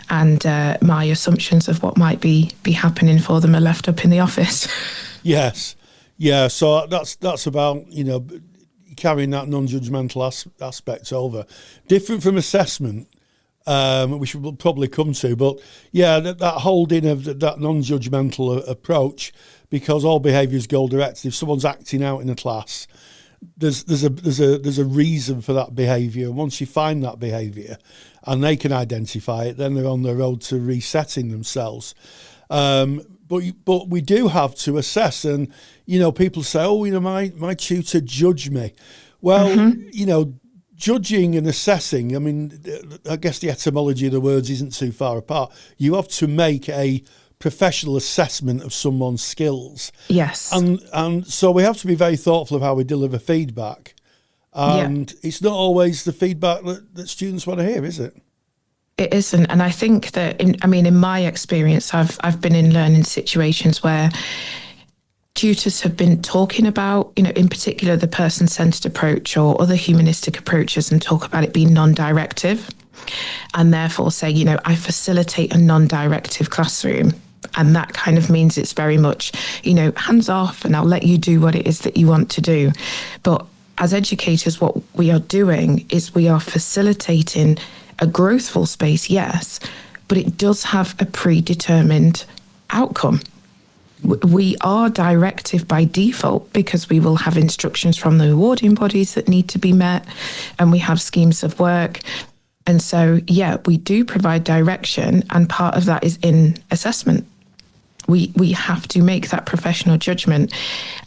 Speaker 4: and my assumptions of what might be happening for them are left up in the office. Yes,
Speaker 2: yeah. So that's about, you know, carrying that non-judgmental aspect over, different from assessment, which we'll probably come to. But yeah, that holding of that non-judgmental approach, because all behaviour is goal directed. If someone's acting out in a class, there's a reason for that behaviour. Once you find that behaviour and they can identify it, then they're on the road to resetting themselves. But we do have to assess, and you know, people say, oh, you know, my tutor judged me. Well, you know, judging and assessing, I mean, I guess the etymology of the words isn't too far apart. You have to make a professional assessment of someone's skills.
Speaker 4: Yes.
Speaker 2: And so we have to be very thoughtful of how we deliver feedback. And it's not always the feedback that students want to hear, is it?
Speaker 4: It isn't. And I think that, in my experience, I've been in learning situations where tutors have been talking about, you know, in particular, the person-centered approach or other humanistic approaches, and talk about it being non-directive, and therefore say, you know, I facilitate a non-directive classroom. And that kind of means it's very much, you know, hands off, and I'll let you do what it is that you want to do. But as educators, what we are doing is we are facilitating a growthful space, yes, but it does have a predetermined outcome. We are directive by default because we will have instructions from the awarding bodies that need to be met, and we have schemes of work. And so, yeah, we do provide direction, and part of that is in assessment. We have to make that professional judgment.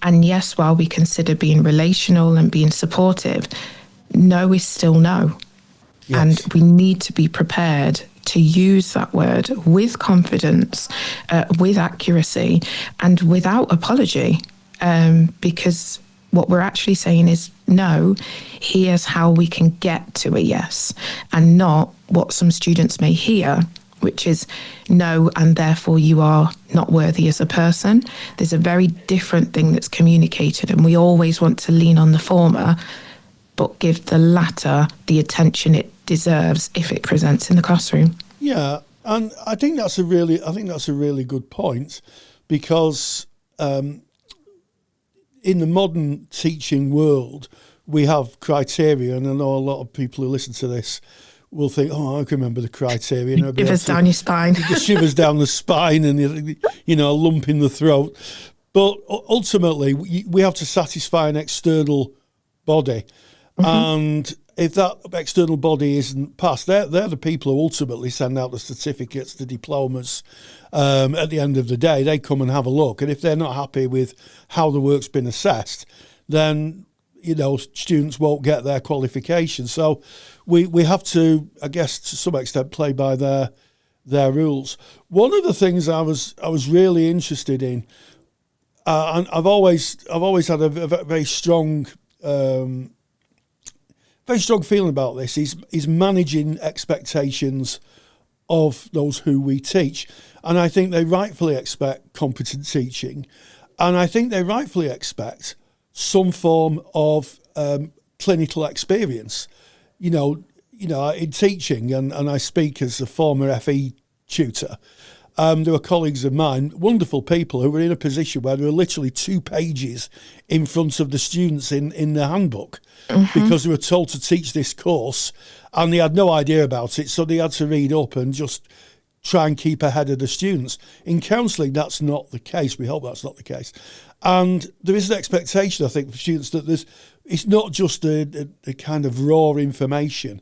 Speaker 4: And yes, while we consider being relational and being supportive, no is still no. Yes. And we need to be prepared to use that word with confidence, with accuracy, and without apology, because what we're actually saying is, no, here's how we can get to a yes, and not what some students may hear, which is no, and therefore you are not worthy as a person. There's a very different thing that's communicated, and we always want to lean on the former, but give the latter the attention it deserves if it presents in the classroom.
Speaker 2: Yeah, and I think that's a really good point, because in the modern teaching world, we have criteria, and I know a lot of people who listen to this will think, oh, I can remember the criteria.
Speaker 4: Shivers down your spine.
Speaker 2: The shivers down the spine and, a lump in the throat. But ultimately, we have to satisfy an external body. And if that external body isn't passed, they're the people who ultimately send out the certificates, the diplomas. At the end of the day, they come and have a look. And if they're not happy with how the work's been assessed, then, students won't get their qualification. So we have to, I guess, to some extent, play by their rules. One of the things I was really interested in, and I've always had a very strong feeling about this, is managing expectations of those who we teach. And I think they rightfully expect competent teaching, and I think they rightfully expect some form of clinical experience. In teaching, and I speak as a former FE tutor. There were colleagues of mine, wonderful people, who were in a position where there were literally 2 pages in front of the students in the handbook because they were told to teach this course and they had no idea about it, so they had to read up and just try and keep ahead of the students. In counselling, that's not the case. We hope that's not the case. And there is an expectation, I think, for students that it's not just a kind of raw information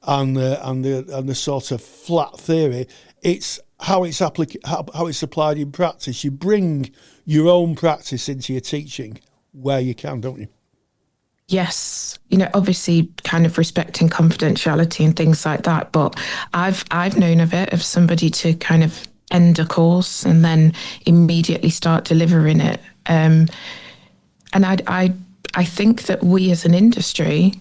Speaker 2: and the sort of flat theory. It's how it's applied in practice. You bring your own practice into your teaching where you can, don't you?
Speaker 4: Yes, obviously kind of respecting confidentiality and things like that. But I've known of somebody to kind of end a course and then immediately start delivering it. And I think that we as an industry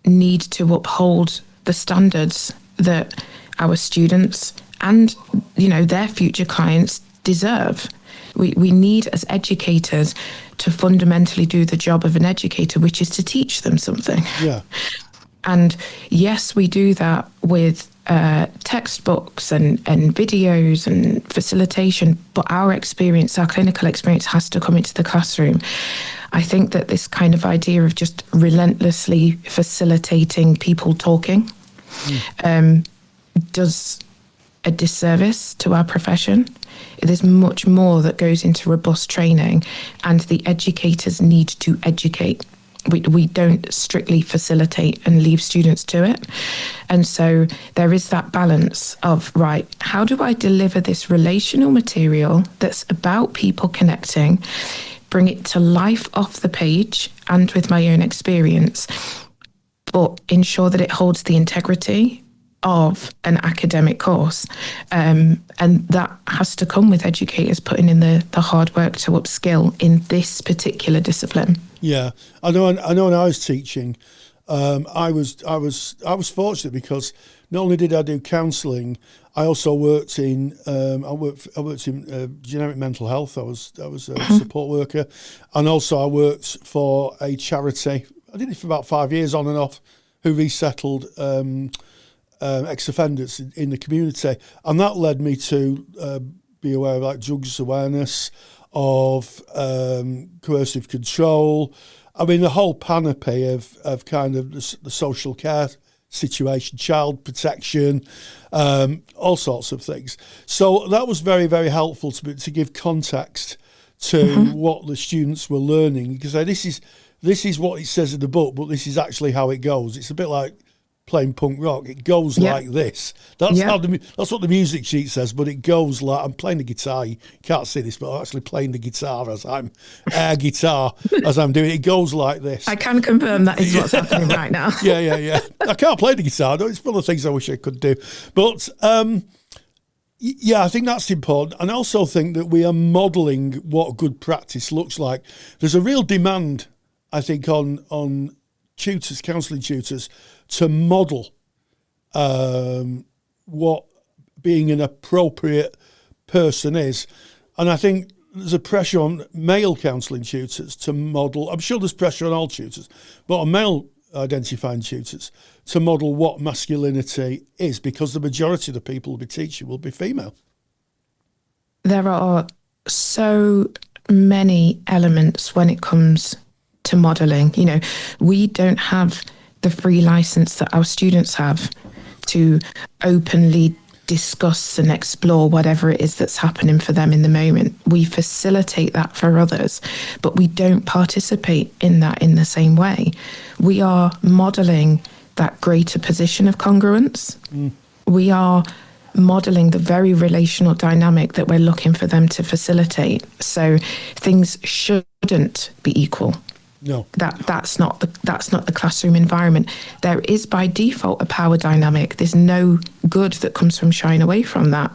Speaker 4: need to uphold the standards that our students and, their future clients deserve. We need, as educators, to fundamentally do the job of an educator, which is to teach them something.
Speaker 2: Yeah.
Speaker 4: And yes, we do that with textbooks and videos and facilitation, but our clinical experience has to come into the classroom. I think that this kind of idea of just relentlessly facilitating people talking does a disservice to our profession. There's much more that goes into robust training, and the educators need to educate. We don't strictly facilitate and leave students to it. And so there is that balance of, right, how do I deliver this relational material that's about people connecting, bring it to life off the page and with my own experience, but ensure that it holds the integrity of an academic course. And that has to come with educators putting in the hard work to upskill in this particular discipline.
Speaker 2: Yeah, I know when I was teaching, I was fortunate because not only did I do counselling, I also worked in generic mental health. I was a support worker, and also I worked for a charity. I did it for about 5 years on and off, who resettled ex-offenders in the community, and that led me to be aware of like drugs awareness, of coercive control. I mean, the whole panoply of kind of the social care situation, child protection, all sorts of things. So that was very, very helpful to give context to what the students were learning, because this is what it says in the book, but this is actually how it goes. It's a bit like playing punk rock. It goes like this. That's what the music sheet says, but it goes like, I'm playing the guitar. You can't see this, but I'm actually playing the guitar as I'm air guitar as I'm doing it. It goes like this.
Speaker 4: I can confirm that is what's happening right now.
Speaker 2: Yeah. I can't play the guitar though. It's one of the things I wish I could do. But I think that's important. And I also think that we are modelling what good practice looks like. There's a real demand, I think, on tutors, counselling tutors, to model what being an appropriate person is. And I think there's a pressure on male counselling tutors to model. I'm sure there's pressure on all tutors, but on male identifying tutors to model what masculinity is, because the majority of the people who'll be teaching will be female.
Speaker 4: There are so many elements when it comes to modelling. We don't have the free license that our students have to openly discuss and explore whatever it is that's happening for them in the moment. We facilitate that for others, but we don't participate in that in the same way. We are modeling that greater position of congruence. We are modeling the very relational dynamic that we're looking for them to facilitate. So things shouldn't be equal.
Speaker 2: No,
Speaker 4: That's not the classroom environment. There is by default a power dynamic. There's no good that comes from shying away from that.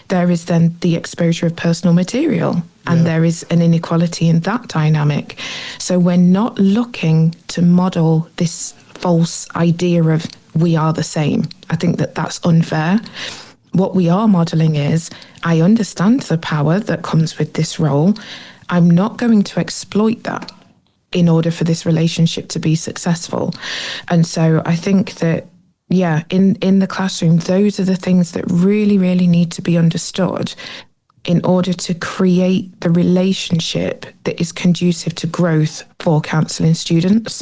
Speaker 4: There is then the exposure of personal material, and there is an inequality in that dynamic. So we're not looking to model this false idea of we are the same. I think that that's unfair. What we are modeling is, I understand the power that comes with this role. I'm not going to exploit that in order for this relationship to be successful. And so I think that, in the classroom, those are the things that really, really need to be understood in order to create the relationship that is conducive to growth for counselling students.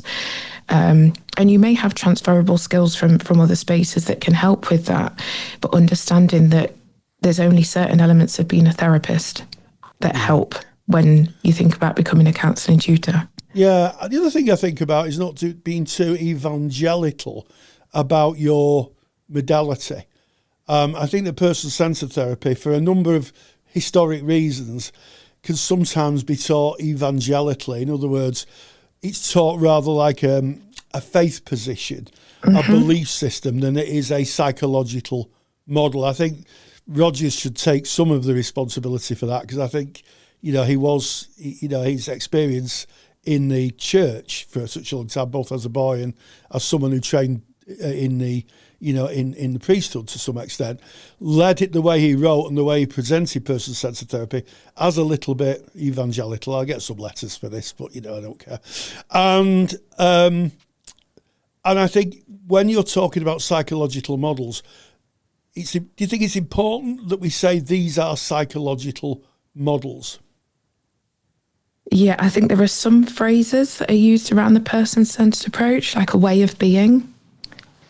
Speaker 4: And you may have transferable skills from other spaces that can help with that, but understanding that there's only certain elements of being a therapist that help when you think about becoming a counselling tutor.
Speaker 2: Yeah, the other thing I think about is not being too evangelical about your modality. I think that person-centred therapy, for a number of historic reasons, can sometimes be taught evangelically. In other words, it's taught rather like a faith position, a belief system, than it is a psychological model. I think Rogers should take some of the responsibility for that, because I think, his experience in the church for such a long time, both as a boy and as someone who trained in the priesthood to some extent, led it the way he wrote and the way he presented person-centred therapy as a little bit evangelical. I'll get some letters for this, but I don't care. And I think when you're talking about psychological models, do you think it's important that we say these are psychological models?
Speaker 4: Yeah, I think there are some phrases that are used around the person-centered approach, like a way of being,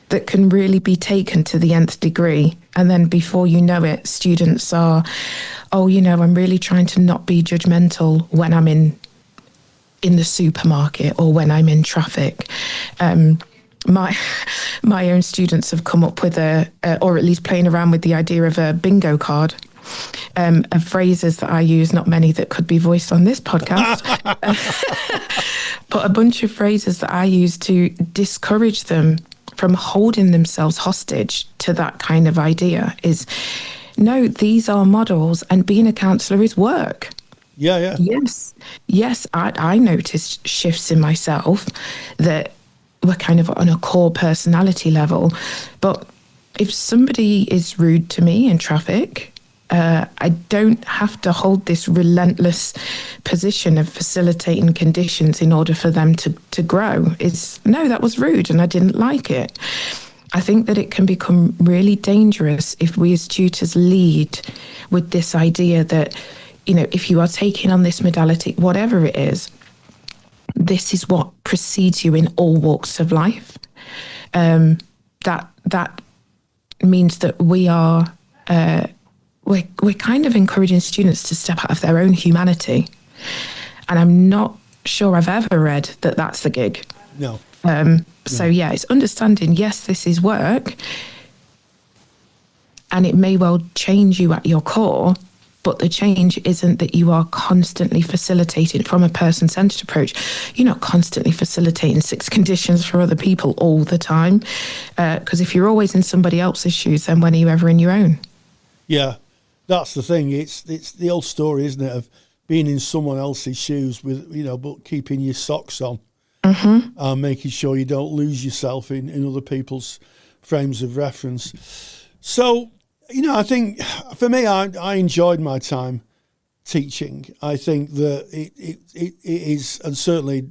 Speaker 4: that can really be taken to the nth degree. And then before you know it, students are, I'm really trying to not be judgmental when I'm in the supermarket or when I'm in traffic. My own students have come up with or at least playing around with the idea of a bingo card. Of phrases that I use, not many that could be voiced on this podcast, but a bunch of phrases that I use to discourage them from holding themselves hostage to that kind of idea is, no, these are models, and being a counsellor is work.
Speaker 2: Yeah.
Speaker 4: Yes, I noticed shifts in myself that were kind of on a core personality level. But if somebody is rude to me in traffic, I don't have to hold this relentless position of facilitating conditions in order for them to grow. No, that was rude and I didn't like it. I think that it can become really dangerous if we as tutors lead with this idea that, if you are taking on this modality, whatever it is, this is what precedes you in all walks of life. That means that we are... We're kind of encouraging students to step out of their own humanity. And I'm not sure I've ever read that that's the gig.
Speaker 2: No.
Speaker 4: So, it's understanding, yes, this is work. And it may well change you at your core, but the change isn't that you are constantly facilitating from a person-centered approach. You're not constantly facilitating 6 conditions for other people all the time. Because if you're always in somebody else's shoes, then when are you ever in your own?
Speaker 2: Yeah. That's the thing. It's the old story, isn't it, of being in someone else's shoes with, but keeping your socks on, and making sure you don't lose yourself in other people's frames of reference. So, I think for me, I enjoyed my time teaching. I think that it is, and certainly,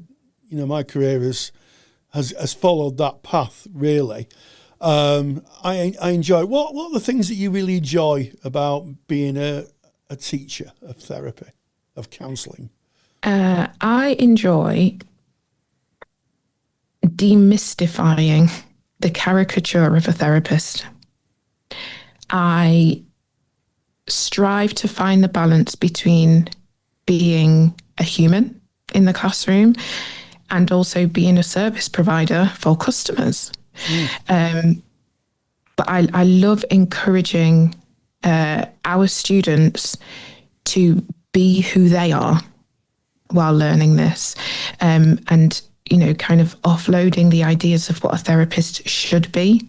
Speaker 2: my career has followed that path really. I enjoy. What are the things that you really enjoy about being a teacher of therapy, of counselling?
Speaker 4: I enjoy demystifying the caricature of a therapist. I strive to find the balance between being a human in the classroom and also being a service provider for customers. But I love encouraging our students to be who they are while learning this, and kind of offloading the ideas of what a therapist should be,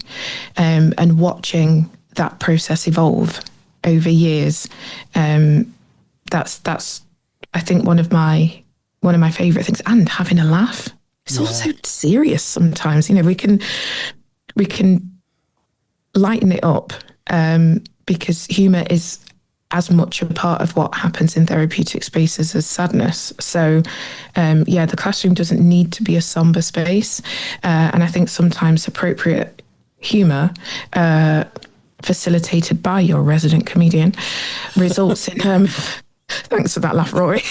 Speaker 4: and watching that process evolve over years. That's I think one of my favorite things, and having a laugh. It's also serious sometimes. We can lighten it up, because humor is as much a part of what happens in therapeutic spaces as sadness. So, the classroom doesn't need to be a somber space. And I think sometimes appropriate humor, facilitated by your resident comedian, results in, thanks for that laugh, Rory.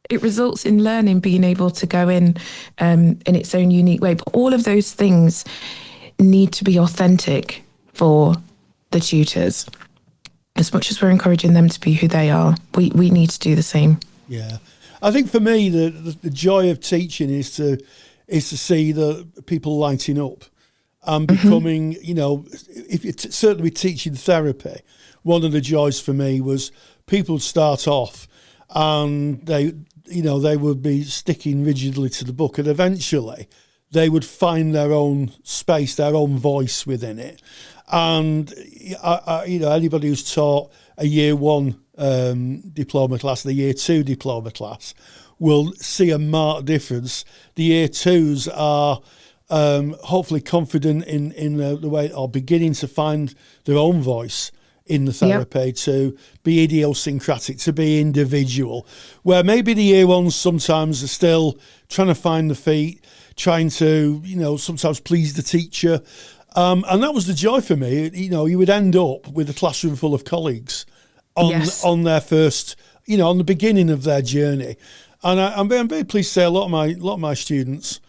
Speaker 4: It results in learning being able to go in its own unique way. But all of those things need to be authentic for the tutors. As much as we're encouraging them to be who they are, we need to do the same. Yeah.
Speaker 2: I think for me, the joy of teaching is to see the people lighting up and becoming, if you're certainly teaching therapy, one of the joys for me was people start off and they would be sticking rigidly to the book, and eventually they would find their own space, their own voice within it. And anybody who's taught a year one diploma class, the year two diploma class, will see a marked difference. The year twos are hopefully confident in the way, or beginning to find their own voice in the therapy, to be idiosyncratic, to be individual, where maybe the year ones sometimes are still trying to find the feet, trying to, sometimes please the teacher. And that was the joy for me. You would end up with a classroom full of colleagues on their first, on the beginning of their journey. And I'm very pleased to say a lot of my students,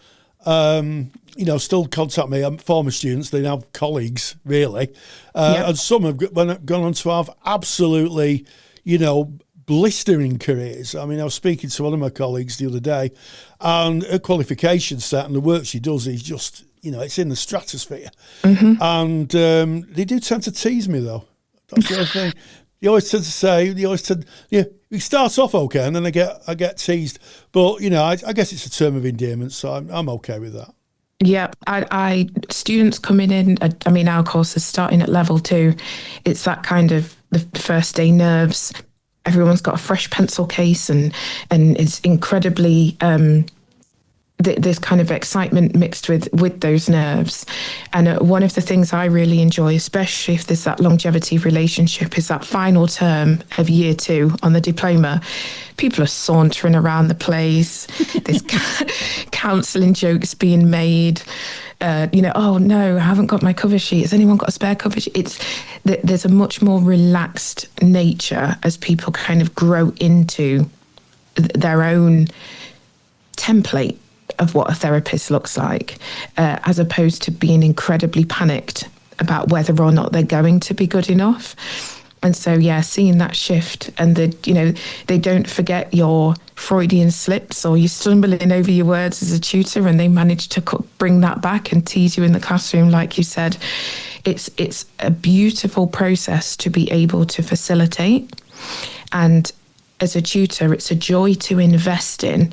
Speaker 2: still contact me. Former students, they have colleagues, really. And some have gone on to have absolutely, blistering careers. I mean, I was speaking to one of my colleagues the other day, and her qualification set and the work she does is just, it's in the stratosphere. And they do tend to tease me, though. That's the other thing. They always tend to say, we start off okay, and then I get teased. But, I guess it's a term of endearment, so I'm okay with that.
Speaker 4: Yeah, students coming in, our course is starting at level 2. It's that kind of the first day nerves. Everyone's got a fresh pencil case and it's incredibly, there's kind of excitement mixed with those nerves. And one of the things I really enjoy, especially if there's that longevity relationship, is that final term of year 2 on the diploma. People are sauntering around the place. There's counselling jokes being made. Oh no, I haven't got my cover sheet. Has anyone got a spare cover sheet? There's a much more relaxed nature as people kind of grow into their own template of what a therapist looks like, as opposed to being incredibly panicked about whether or not they're going to be good enough. And so, seeing that shift, and they don't forget your Freudian slips, or you stumbling over your words as a tutor, and they manage to bring that back and tease you in the classroom, like you said. It's a beautiful process to be able to facilitate. And as a tutor, it's a joy to invest in,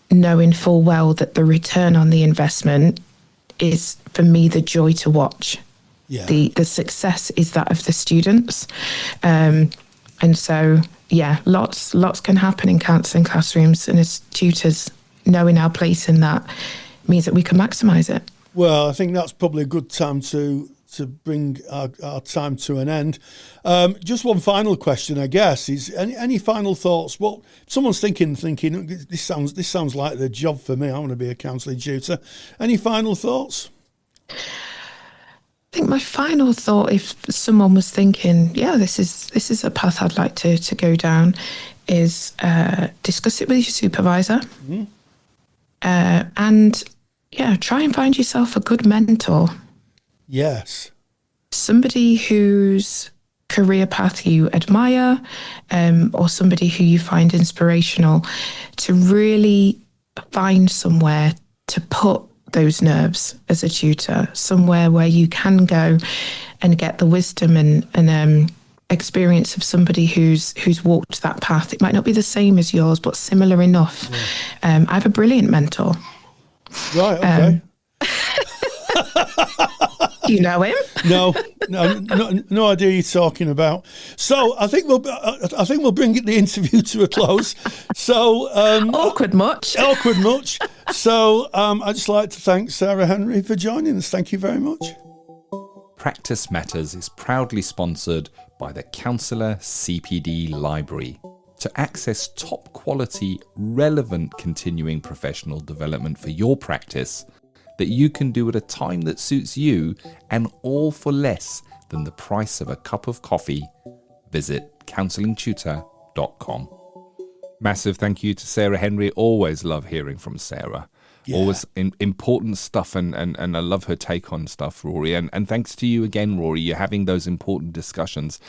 Speaker 4: knowing full well that the return on the investment is, for me, the joy to watch. Yeah. The success is that of the students. And so, lots can happen in counselling classrooms, and as tutors, knowing our place in that means that we can maximise it.
Speaker 2: Well, I think that's probably a good time to bring our time to an end. Just one final question, I guess, is any final thoughts? What someone's thinking, this sounds like the job for me. I want to be a counselling tutor. Any final thoughts?
Speaker 4: I think my final thought, if someone was thinking, this is a path I'd like to go down, is discuss it with your supervisor. And, try and find yourself a good mentor.
Speaker 2: Yes.
Speaker 4: Somebody whose career path you admire, or somebody who you find inspirational, to really find somewhere to put those nerves as a tutor, somewhere where you can go and get the wisdom and experience of somebody who's walked that path. It might not be the same as yours, but similar enough. I have a brilliant mentor.
Speaker 2: Right, okay.
Speaker 4: Do you know him?
Speaker 2: No idea you're talking about. So I think we'll bring the interview to a close. So
Speaker 4: Awkward much.
Speaker 2: So I'd just like to thank Sarah Henry for joining us. Thank you very much.
Speaker 1: Practice Matters is proudly sponsored by the Counsellor CPD Library. To access top quality, relevant continuing professional development for your practice that you can do at a time that suits you, and all for less than the price of a cup of coffee, visit counsellingtutor.com. Massive thank you to Sarah Henry. Always love hearing from Sarah. Yeah. Always important stuff, and I love her take on stuff, Rory. And thanks to you again, Rory. You're having those important discussions.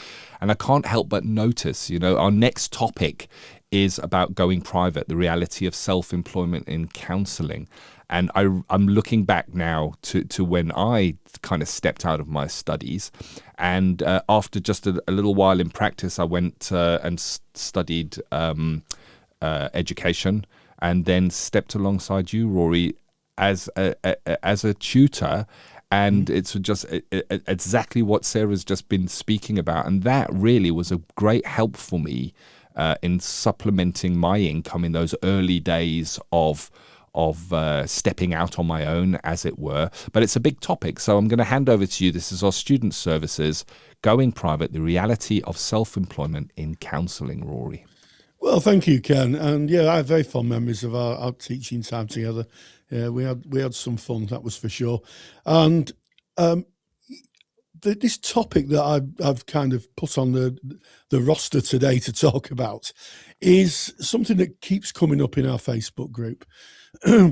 Speaker 1: And I can't help but notice, our next topic is about going private, the reality of self-employment in counselling. And I'm looking back now to when I kind of stepped out of my studies. And after just a little while in practice, I went and studied education, and then stepped alongside you, Rory, as a tutor. And it's just exactly what Sarah's just been speaking about. And that really was a great help for me in supplementing my income in those early days of stepping out on my own, as it were. But it's a big topic, so I'm going to hand over to you. This is our student services, going private, the reality of self-employment in counselling, Rory.
Speaker 2: Well, thank you, Ken. And I have very fond memories of our teaching time together. Yeah, we had some fun, that was for sure. And this topic that I've kind of put on the roster today to talk about is something that keeps coming up in our Facebook group.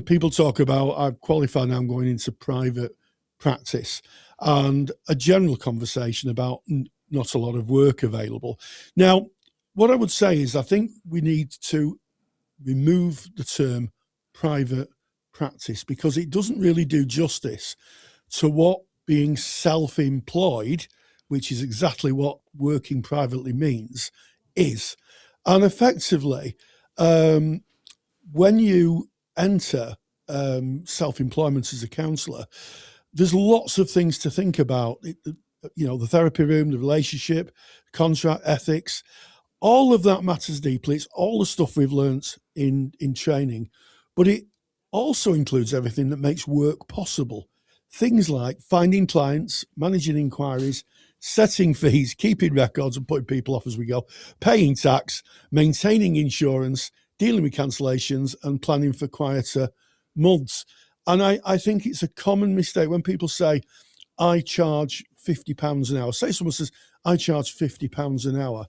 Speaker 2: People talk about, I'm qualified now, I'm going into private practice, and a general conversation about not a lot of work available. Now, what I would say is I think we need to remove the term private practice, because it doesn't really do justice to what being self-employed, which is exactly what working privately means, is. And effectively, when you enter self-employment as a counsellor, there's lots of things to think about. The therapy room, the relationship, contract, ethics, all of that matters deeply. It's all the stuff we've learnt in training, but it also includes everything that makes work possible. Things like finding clients, managing inquiries, setting fees, keeping records and putting people off as we go, paying tax, maintaining insurance, dealing with cancellations, and planning for quieter months. And I think it's a common mistake when people say, I charge £50 an hour. Say someone says, I charge £50 an hour.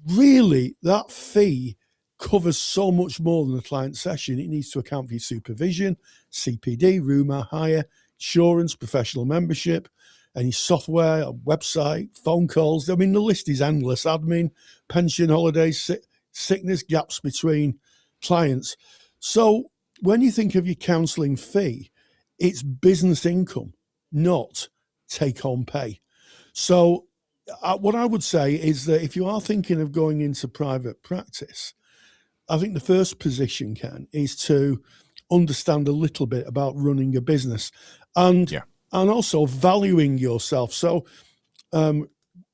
Speaker 2: Really, that fee covers so much more than a client session. It needs to account for your supervision, CPD, room hire, insurance, professional membership, any software, a website, phone calls. I mean, the list is endless. Admin, pension, holidays, sickness, gaps between clients. So when you think of your counselling fee, it's business income, not take-home pay. So what I would say is that if you are thinking of going into private practice, I think the first position, Ken, is to understand a little bit about running a business and also valuing yourself. So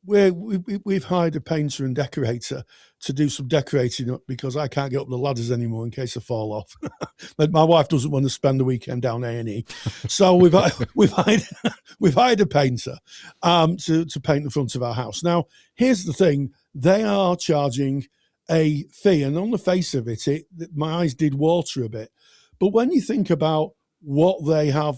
Speaker 2: we've hired a painter and decorator to do some decorating because I can't get up the ladders anymore in case I fall off. But my wife doesn't want to spend the weekend down A&E. So we've hired a painter to paint the front of our house. Now, here's the thing. They are charging a fee, and on the face of it, my eyes did water a bit. But when you think about what they have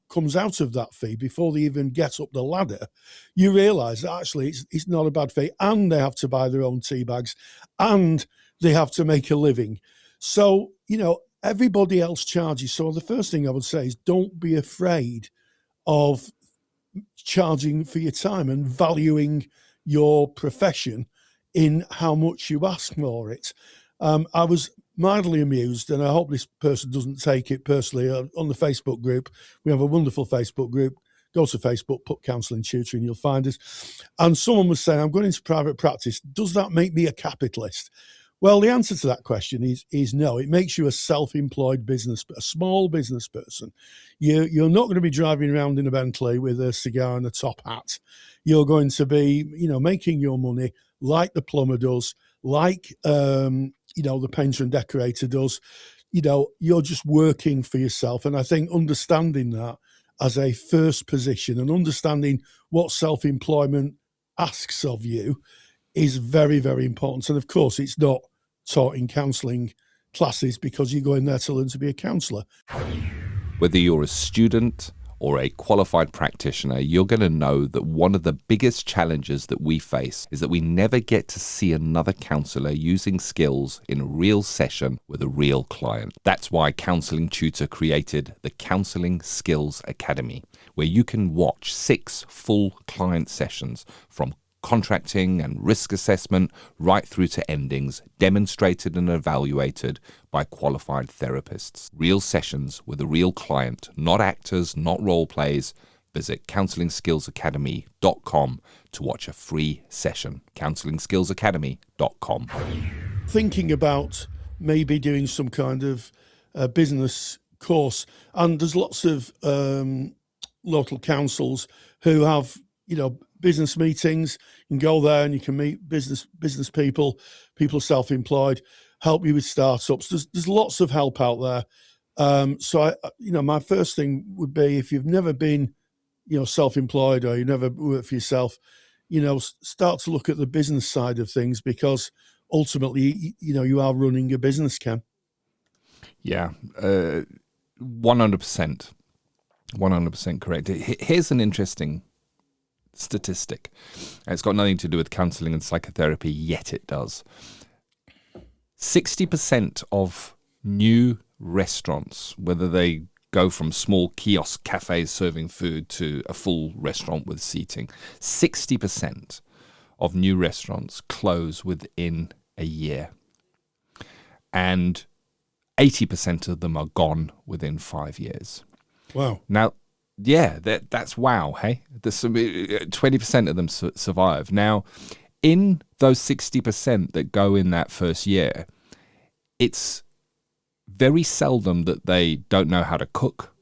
Speaker 2: comes out of that fee before they even get up the ladder, you realise that actually it's not a bad fee, and they have to buy their own tea bags, and they have to make a living. So, everybody else charges. So the first thing I would say is don't be afraid of charging for your time and valuing your profession in how much you ask for it. I was mildly amused, and I hope this person doesn't take it personally, on the Facebook group. We have a wonderful Facebook group. Go to Facebook, put Counselling Tutor, and you'll find us. And someone was saying, I'm going into private practice. Does that make me a capitalist? Well, the answer to that question is no. It makes you a self-employed a small business person. You're not going to be driving around in a Bentley with a cigar and a top hat. You're going to be, making your money like the plumber does, like, the painter and decorator does. You're just working for yourself. And I think understanding that as a first position and understanding what self-employment asks of you is very, very important. And of course, it's not taught in counselling classes because you go in there to learn to be a counsellor.
Speaker 1: Whether you're a student or a qualified practitioner, you're going to know that one of the biggest challenges that we face is that we never get to see another counsellor using skills in a real session with a real client. That's why Counselling Tutor created the Counselling Skills Academy, where you can watch 6 full client sessions from contracting and risk assessment right through to endings, demonstrated and evaluated by qualified therapists. Real sessions with a real client, not actors, not role plays. Visit counsellingskillsacademy.com to watch a free session. counsellingskillsacademy.com.
Speaker 2: Thinking about maybe doing some kind of business course, and there's lots of local councils who have, business meetings. You can go there and you can meet business people self-employed, help you with startups. There's lots of help out there. So my first thing would be, if you've never been, self-employed, or you never worked for yourself, start to look at the business side of things, because ultimately, you are running a business, Ken.
Speaker 1: Yeah, 100%. 100% correct. Here's an interesting statistic. It's got nothing to do with counselling and psychotherapy, yet it does. 60% of new restaurants, whether they go from small kiosk cafes serving food to a full restaurant with seating, 60% of new restaurants close within a year. And 80% of them are gone within 5 years.
Speaker 2: Wow.
Speaker 1: Now, yeah, that's wow, hey? 20% of them survive. Now, in those 60% that go in that first year, it's very seldom that they don't know how to cook,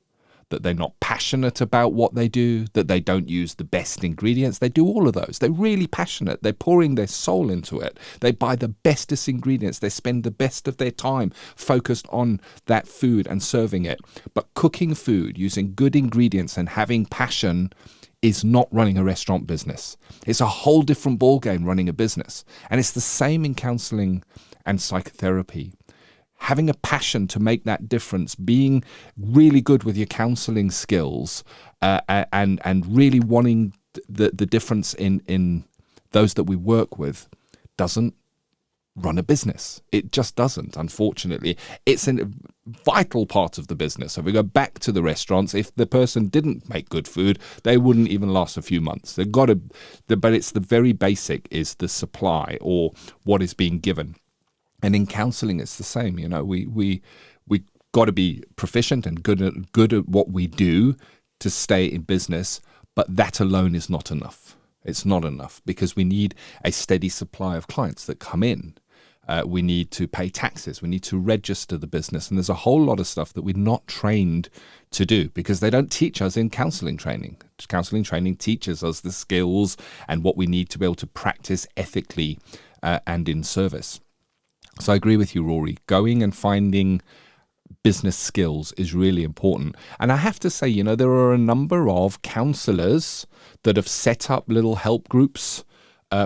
Speaker 1: that they're not passionate about what they do, that they don't use the best ingredients. They do all of those. They're really passionate. They're pouring their soul into it. They buy the bestest ingredients. They spend the best of their time focused on that food and serving it. But cooking food using good ingredients and having passion is not running a restaurant business. It's a whole different ballgame running a business. And it's the same in counseling and psychotherapy. Having a passion to make that difference, being really good with your counselling skills, and really wanting the difference in those that we work with, doesn't run a business. It just doesn't, unfortunately. It's a vital part of the business. So if we go back to the restaurants, if the person didn't make good food, they wouldn't even last a few months. They've got to, but it's the very basic is the supply or what is being given. And in counselling, it's the same. We got to be proficient and good at what we do to stay in business. But that alone is not enough. It's not enough, because we need a steady supply of clients that come in. We need to pay taxes. We need to register the business. And there's a whole lot of stuff that we're not trained to do, because they don't teach us in counselling training. Counselling training teaches us the skills and what we need to be able to practice ethically and in service. So I agree with you, Rory. Going and finding business skills is really important. And I have to say, there are a number of counsellors that have set up little help groups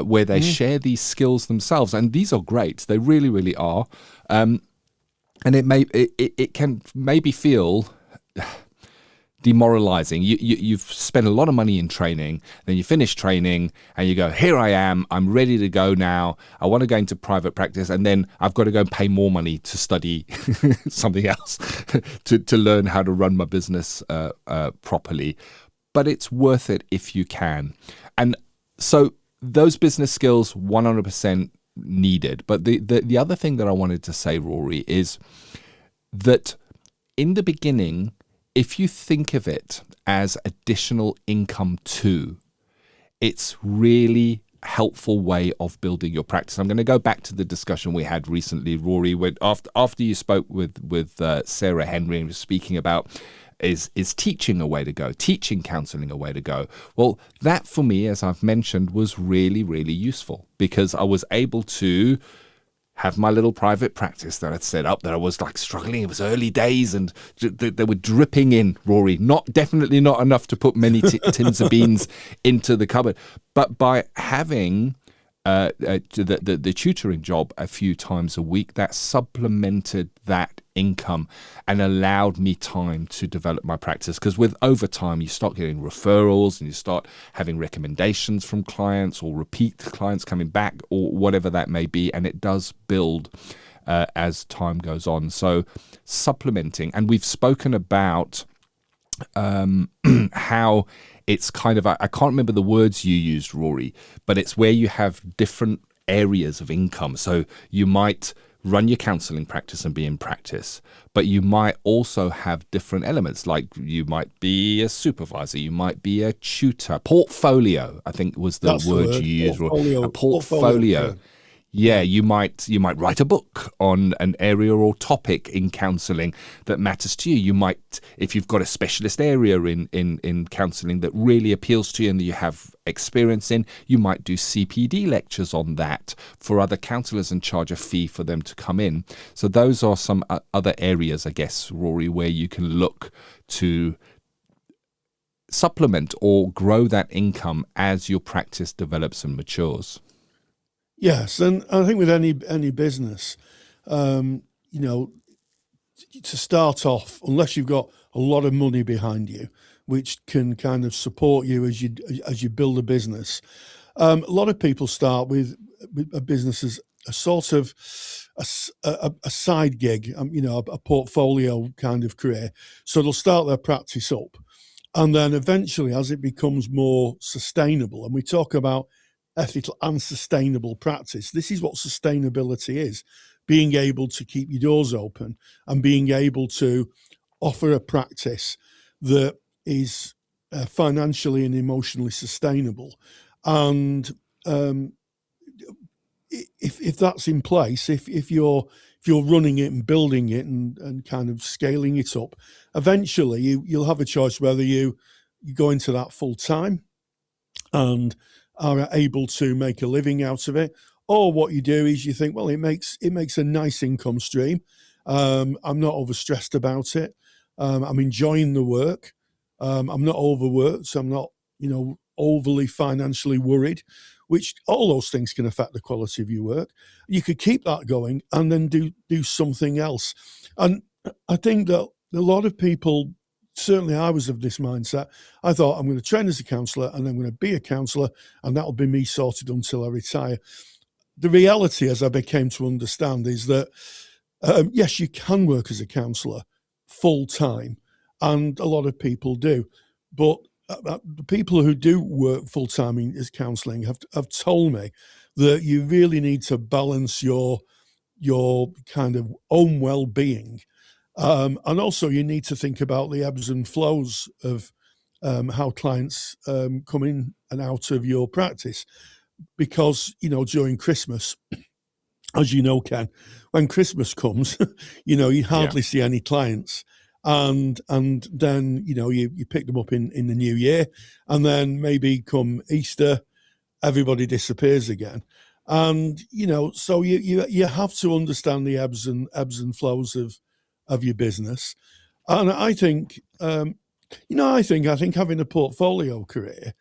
Speaker 1: where they share these skills themselves. And these are great. They really, really are. And it can maybe feel demoralizing. You've spent a lot of money in training, then you finish training and you go, here I am, I'm ready to go now. I want to go into private practice, and then I've got to go and pay more money to study something else to learn how to run my business properly. But it's worth it if you can. And so those business skills, 100% needed. But the other thing that I wanted to say, Rory, is that in the beginning, if you think of it as additional income too, it's really helpful way of building your practice. I'm going to go back to the discussion we had recently, Rory, when after you spoke with Sarah Henry and was speaking about is teaching a way to go, teaching counselling a way to go. Well, that for me, as I've mentioned, was really, really useful, because I was able to have my little private practice that I'd set up, that I was like struggling. It was early days and they were dripping in, Rory. Definitely not enough to put many tins of beans into the cupboard. But by having the tutoring job a few times a week, that supplemented that income and allowed me time to develop my practice. Because with overtime, you start getting referrals and you start having recommendations from clients or repeat clients coming back or whatever that may be, and it does build as time goes on. So supplementing, and we've spoken about how it's kind of, I can't remember the words you used, Rory, but it's where you have different areas of income. So you might run your counselling practice and be in practice, but you might also have different elements, like you might be a supervisor, you might be a tutor. Portfolio, I think was the word you used. A portfolio. Yeah, you might write a book on an area or topic in counselling that matters to you. You might, if you've got a specialist area in counselling that really appeals to you and that you have experience in, you might do CPD lectures on that for other counsellors and charge a fee for them to come in. So those are some other areas, I guess, Rory, where you can look to supplement or grow that income as your practice develops and matures.
Speaker 2: Yes, and I think with any business, to start off, unless you've got a lot of money behind you, which can kind of support you as you build a business, a lot of people start with a business as a sort of a side gig, a portfolio kind of career. So they'll start their practice up, and then eventually, as it becomes more sustainable, and we talk about ethical and sustainable practice. This is what sustainability is: being able to keep your doors open and being able to offer a practice that is financially and emotionally sustainable. And if that's in place, if you're running it and building it and kind of scaling it up, eventually you'll have a choice whether you go into that full time and are able to make a living out of it, or what you do is you think, well, it makes a nice income stream. I'm not overstressed about it. I'm enjoying the work. I'm not overworked, so I'm not, overly financially worried, which all those things can affect the quality of your work. You could keep that going and then do something else. And I think that a lot of people, certainly I was of this mindset. I thought, I'm going to train as a counsellor and I'm going to be a counsellor, and that'll be me sorted until I retire. The reality, as I became to understand, is that, yes, you can work as a counsellor full time, and a lot of people do. But the people who do work full time as counselling have told me that you really need to balance your kind of own well-being. And also you need to think about the ebbs and flows of how clients come in and out of your practice. Because, during Christmas, as you know, Ken, when Christmas comes, you hardly see any clients. And then, you pick them up in the new year, and then maybe come Easter, everybody disappears again. And, so you have to understand the ebbs and flows of your business. And I think, I think having a portfolio career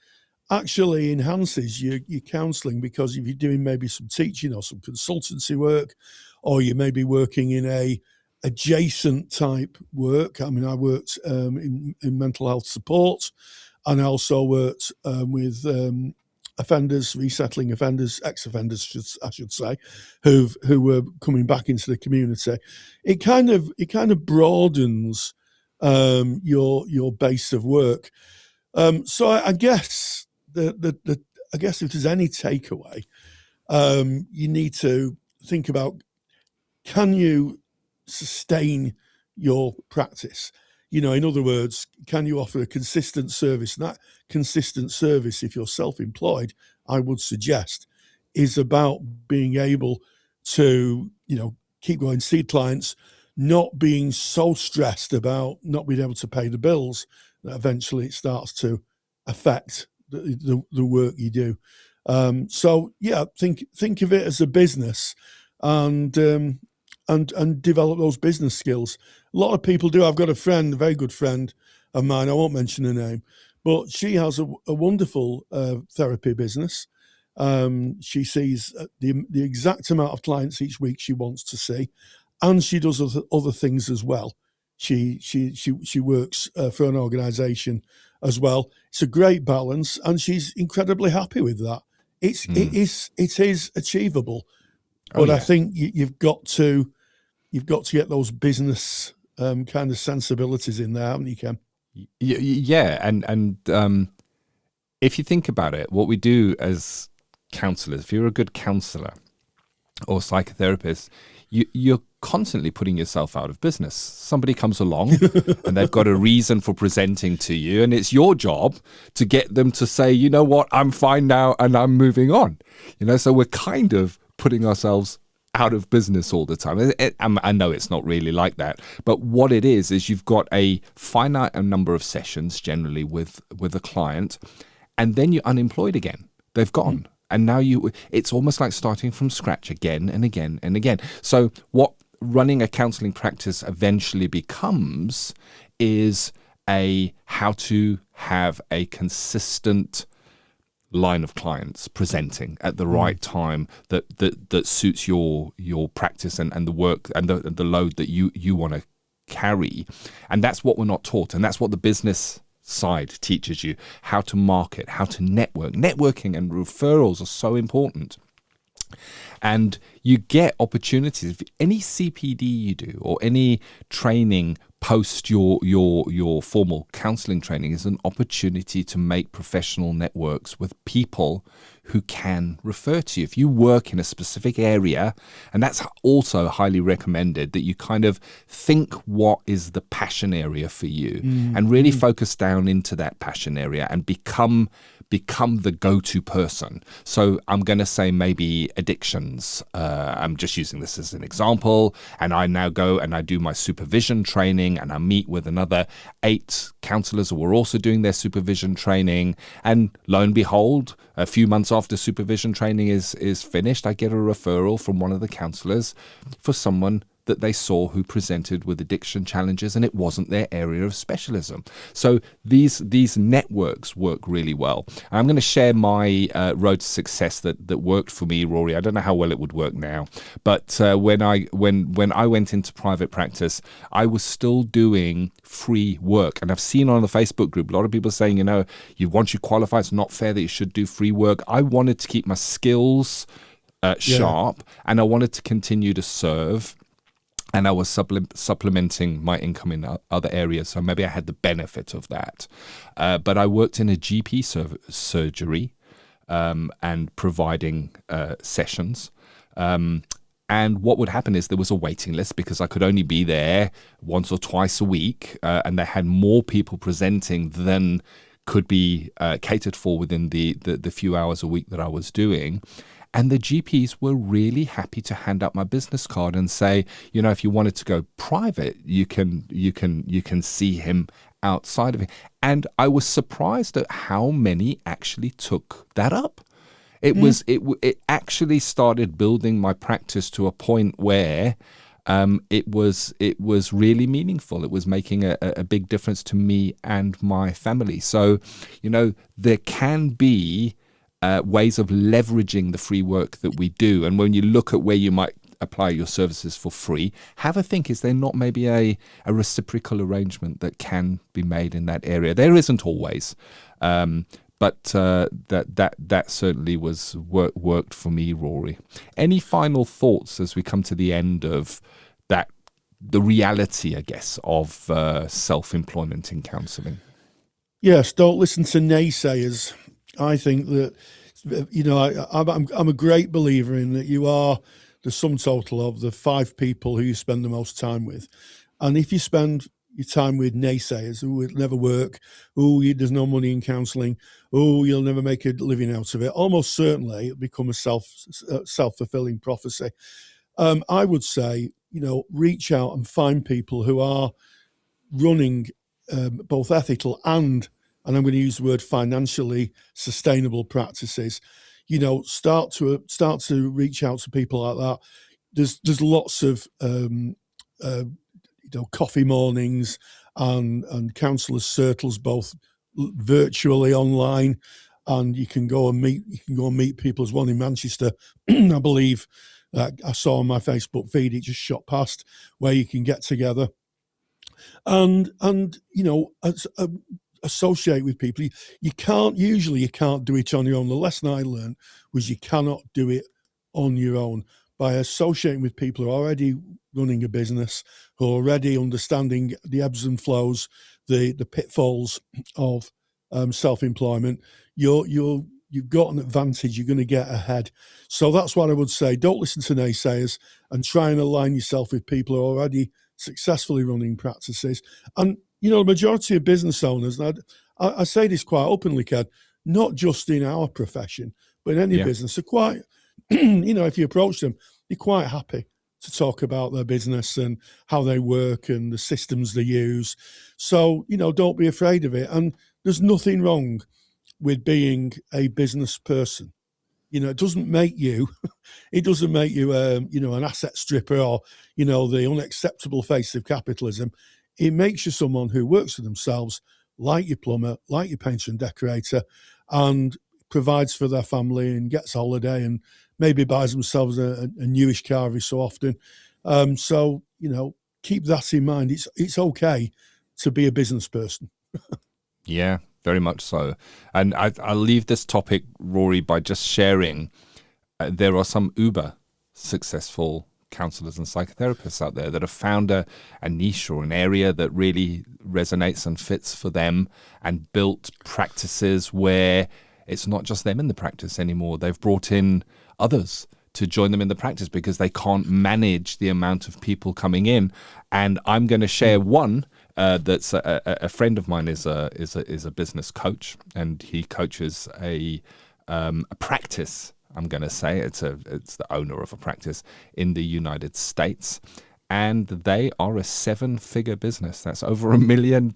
Speaker 2: actually enhances your counselling, because if you're doing maybe some teaching or some consultancy work, or you may be working in a adjacent type work. I mean, I worked in mental health support, and I also worked with offenders, resettling offenders, ex-offenders, I should say, who were coming back into the community. It kind of broadens your base of work. So I guess I guess if there's any takeaway, you need to think about, can you sustain your practice? You know, in other words, can you offer a consistent service? And that consistent service, if you're self-employed, I would suggest, is about being able to, keep going, see clients, not being so stressed about not being able to pay the bills that eventually it starts to affect the work you do. So yeah, think of it as a business, and develop those business skills. A lot of people do. I've got a friend, a very good friend of mine, I won't mention her name, but she has a wonderful therapy business. She sees the exact amount of clients each week she wants to see, and she does other things as well. She works for an organisation as well. It's a great balance, and she's incredibly happy with that. It is achievable, but I think you've got to get those business kind of sensibilities in there, haven't you, Ken?
Speaker 1: Yeah, and if you think about it, what we do as counsellors, if you're a good counsellor or psychotherapist, you're constantly putting yourself out of business. Somebody comes along and they've got a reason for presenting to you, and it's your job to get them to say, you know what, I'm fine now and I'm moving on. So we're kind of putting ourselves out of business all the time. I know it's not really like that, but what it is you've got a finite number of sessions generally with a client, and then you're unemployed again. They've gone. And now it's almost like starting from scratch again and again and again. So what running a counselling practice eventually becomes is how to have a consistent line of clients presenting at the right time that suits your practice and the work and the load that you want to carry. And that's what we're not taught, and that's what the business side teaches you, how to market, how to network. Networking and referrals are so important. And you get opportunities. Any CPD you do or any training post your formal counselling training is an opportunity to make professional networks with people who can refer to you. If you work in a specific area, and that's also highly recommended, that you kind of think what is the passion area for you and really focus down into that passion area and become the go-to person. So I'm going to say maybe addictions. I'm just using this as an example. And I now go and I do my supervision training, and I meet with another 8 counsellors who are also doing their supervision training. And lo and behold, a few months after supervision training is finished, I get a referral from one of the counsellors for someone that they saw who presented with addiction challenges, and it wasn't their area of specialism. So these networks work really well. I'm going to share my road to success that worked for me, Rory. I don't know how well it would work now, but when I went into private practice, I was still doing free work, and I've seen on the Facebook group a lot of people saying, once you qualify, it's not fair that you should do free work. I wanted to keep my skills sharp, and I wanted to continue to serve. And I was supplementing my income in other areas, so maybe I had the benefit of that. But I worked in a GP surgery and providing sessions. And what would happen is there was a waiting list because I could only be there once or twice a week, and they had more people presenting than could be catered for within the few hours a week that I was doing. And the GPs were really happy to hand out my business card and say, if you wanted to go private, you can see him outside of it. And I was surprised at how many actually took that up. It actually started building my practice to a point where it was really meaningful. It was making a big difference to me and my family. So, there can be ways of leveraging the free work that we do. And when you look at where you might apply your services for free, have a think, is there not maybe a reciprocal arrangement that can be made in that area? There isn't always, but that certainly was worked for me, Rory. Any final thoughts as we come to the end of that, the reality, I guess, of self-employment in counselling?
Speaker 2: Yes, don't listen to naysayers. I think that, I'm a great believer in that you are the sum total of the 5 people who you spend the most time with. And if you spend your time with naysayers, who will never work, there's no money in counselling, you'll never make a living out of it, almost certainly it'll become a self-fulfilling prophecy. I would say, reach out and find people who are running both ethical and I'm going to use the word financially sustainable practices. Start to reach out to people like that. There's lots of coffee mornings and counsellors circles, both virtually online, and you can go and meet people. There's one in Manchester, I believe, that I saw on my Facebook feed. It just shot past, where you can get together and associate with people. You can't do it on your own. The lesson I learned was you cannot do it on your own. By associating with people who are already running a business, who are already understanding the ebbs and flows, the pitfalls of self-employment, you've got an advantage. You're going to get ahead. So that's what I would say. Don't listen to naysayers and try and align yourself with people who are already successfully running practices. And the majority of business owners, and I say this quite openly, Ken, not just in our profession, but in any business, are quite, if you approach them, they're quite happy to talk about their business and how they work and the systems they use. So, don't be afraid of it. And there's nothing wrong with being a business person. It doesn't make you, an asset stripper or, the unacceptable face of capitalism. It makes you someone who works for themselves, like your plumber, like your painter and decorator, and provides for their family and gets a holiday and maybe buys themselves a newish car every so often. So, keep that in mind. It's okay to be a business person.
Speaker 1: Yeah, very much so. And I'll leave this topic, Rory, by just sharing there are some uber successful counsellors and psychotherapists out there that have found a niche or an area that really resonates and fits for them, and built practices where it's not just them in the practice anymore. They've brought in others to join them in the practice because they can't manage the amount of people coming in. And I'm going to share one that's a friend of mine is a business coach, and he coaches a practice. I'm going to say it's the owner of a practice in the United States, and they are a 7-figure business. That's over $1 million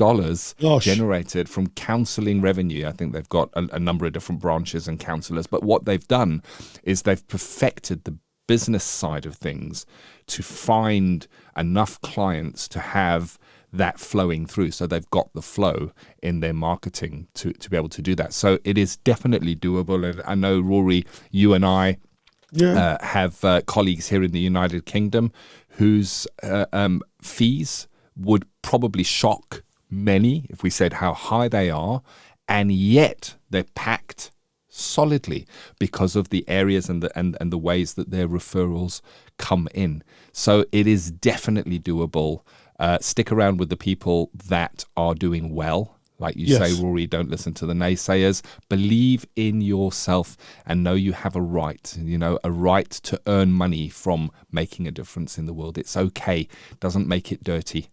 Speaker 1: generated from counselling revenue. I think they've got a number of different branches and counsellors, but what they've done is they've perfected the business side of things to find enough clients to have that flowing through. So they've got the flow in their marketing to be able to do that. So it is definitely doable. And I know, Rory, you and I have colleagues here in the United Kingdom whose fees would probably shock many if we said how high they are, and yet they're packed solidly because of the areas and the ways that their referrals come in. So it is definitely doable. Stick around with the people that are doing well. Like you say, Rory, don't listen to the naysayers. Believe in yourself and know you have a right, a right to earn money from making a difference in the world. It's okay. Doesn't make it dirty.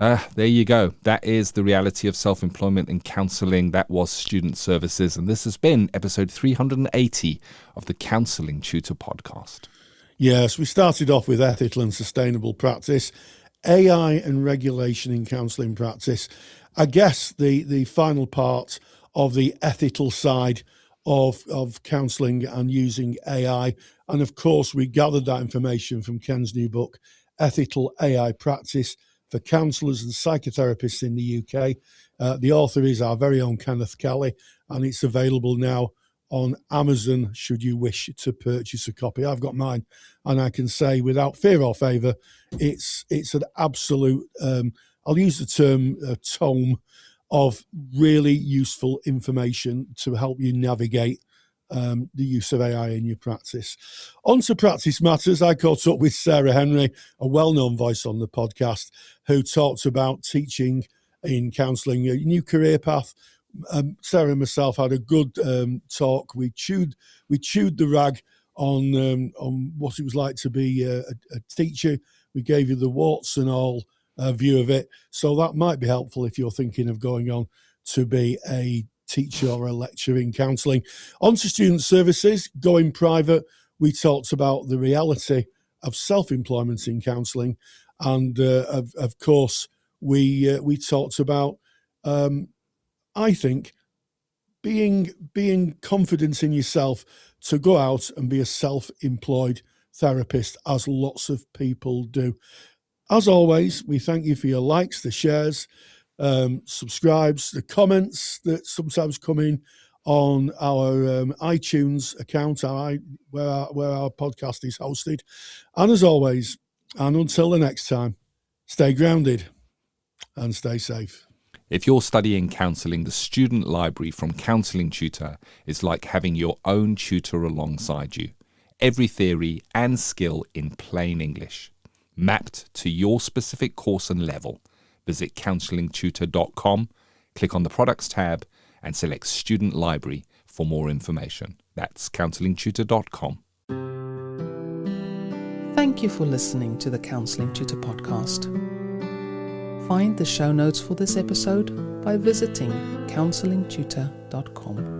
Speaker 1: There you go. That is the reality of self-employment in counselling. That was Student Services. And this has been episode 380 of the Counselling Tutor Podcast.
Speaker 2: Yes, we started off with ethical and sustainable practice, AI and regulation in counselling practice. I guess the final part of the ethical side of counselling and using AI. And of course, we gathered that information from Ken's new book, Ethical AI Practice for Counsellors and Psychotherapists in the UK. The author is our very own Kenneth Kelly, and it's available now on Amazon should you wish to purchase a copy. I've got mine, and I can say without fear or favour, it's an absolute, I'll use the term tome of really useful information to help you navigate the use of AI in your practice. On to practice matters. I caught up with Sarah Henry, a well-known voice on the podcast, who talked about teaching in counselling, a new career path. Sarah and myself had a good talk. We chewed the rag on what it was like to be a teacher. We gave you the warts and all view of it. So that might be helpful if you're thinking of going on to be a teacher or a lecturer in counselling. On to student services, going private. We talked about the reality of self-employment in counselling, and of course we talked about I think being confident in yourself to go out and be a self-employed therapist, as lots of people do. As always, we thank you for your likes, the shares, subscribes, the comments that sometimes come in on our iTunes account, where our podcast is hosted. And as always, and until the next time, stay grounded and stay safe.
Speaker 1: If you're studying counselling, the student library from Counselling Tutor is like having your own tutor alongside you. Every theory and skill in plain English, mapped to your specific course and level. Visit counsellingtutor.com, click on the Products tab, and select Student Library for more information. That's counsellingtutor.com.
Speaker 3: Thank you for listening to the Counselling Tutor Podcast. Find the show notes for this episode by visiting counsellingtutor.com.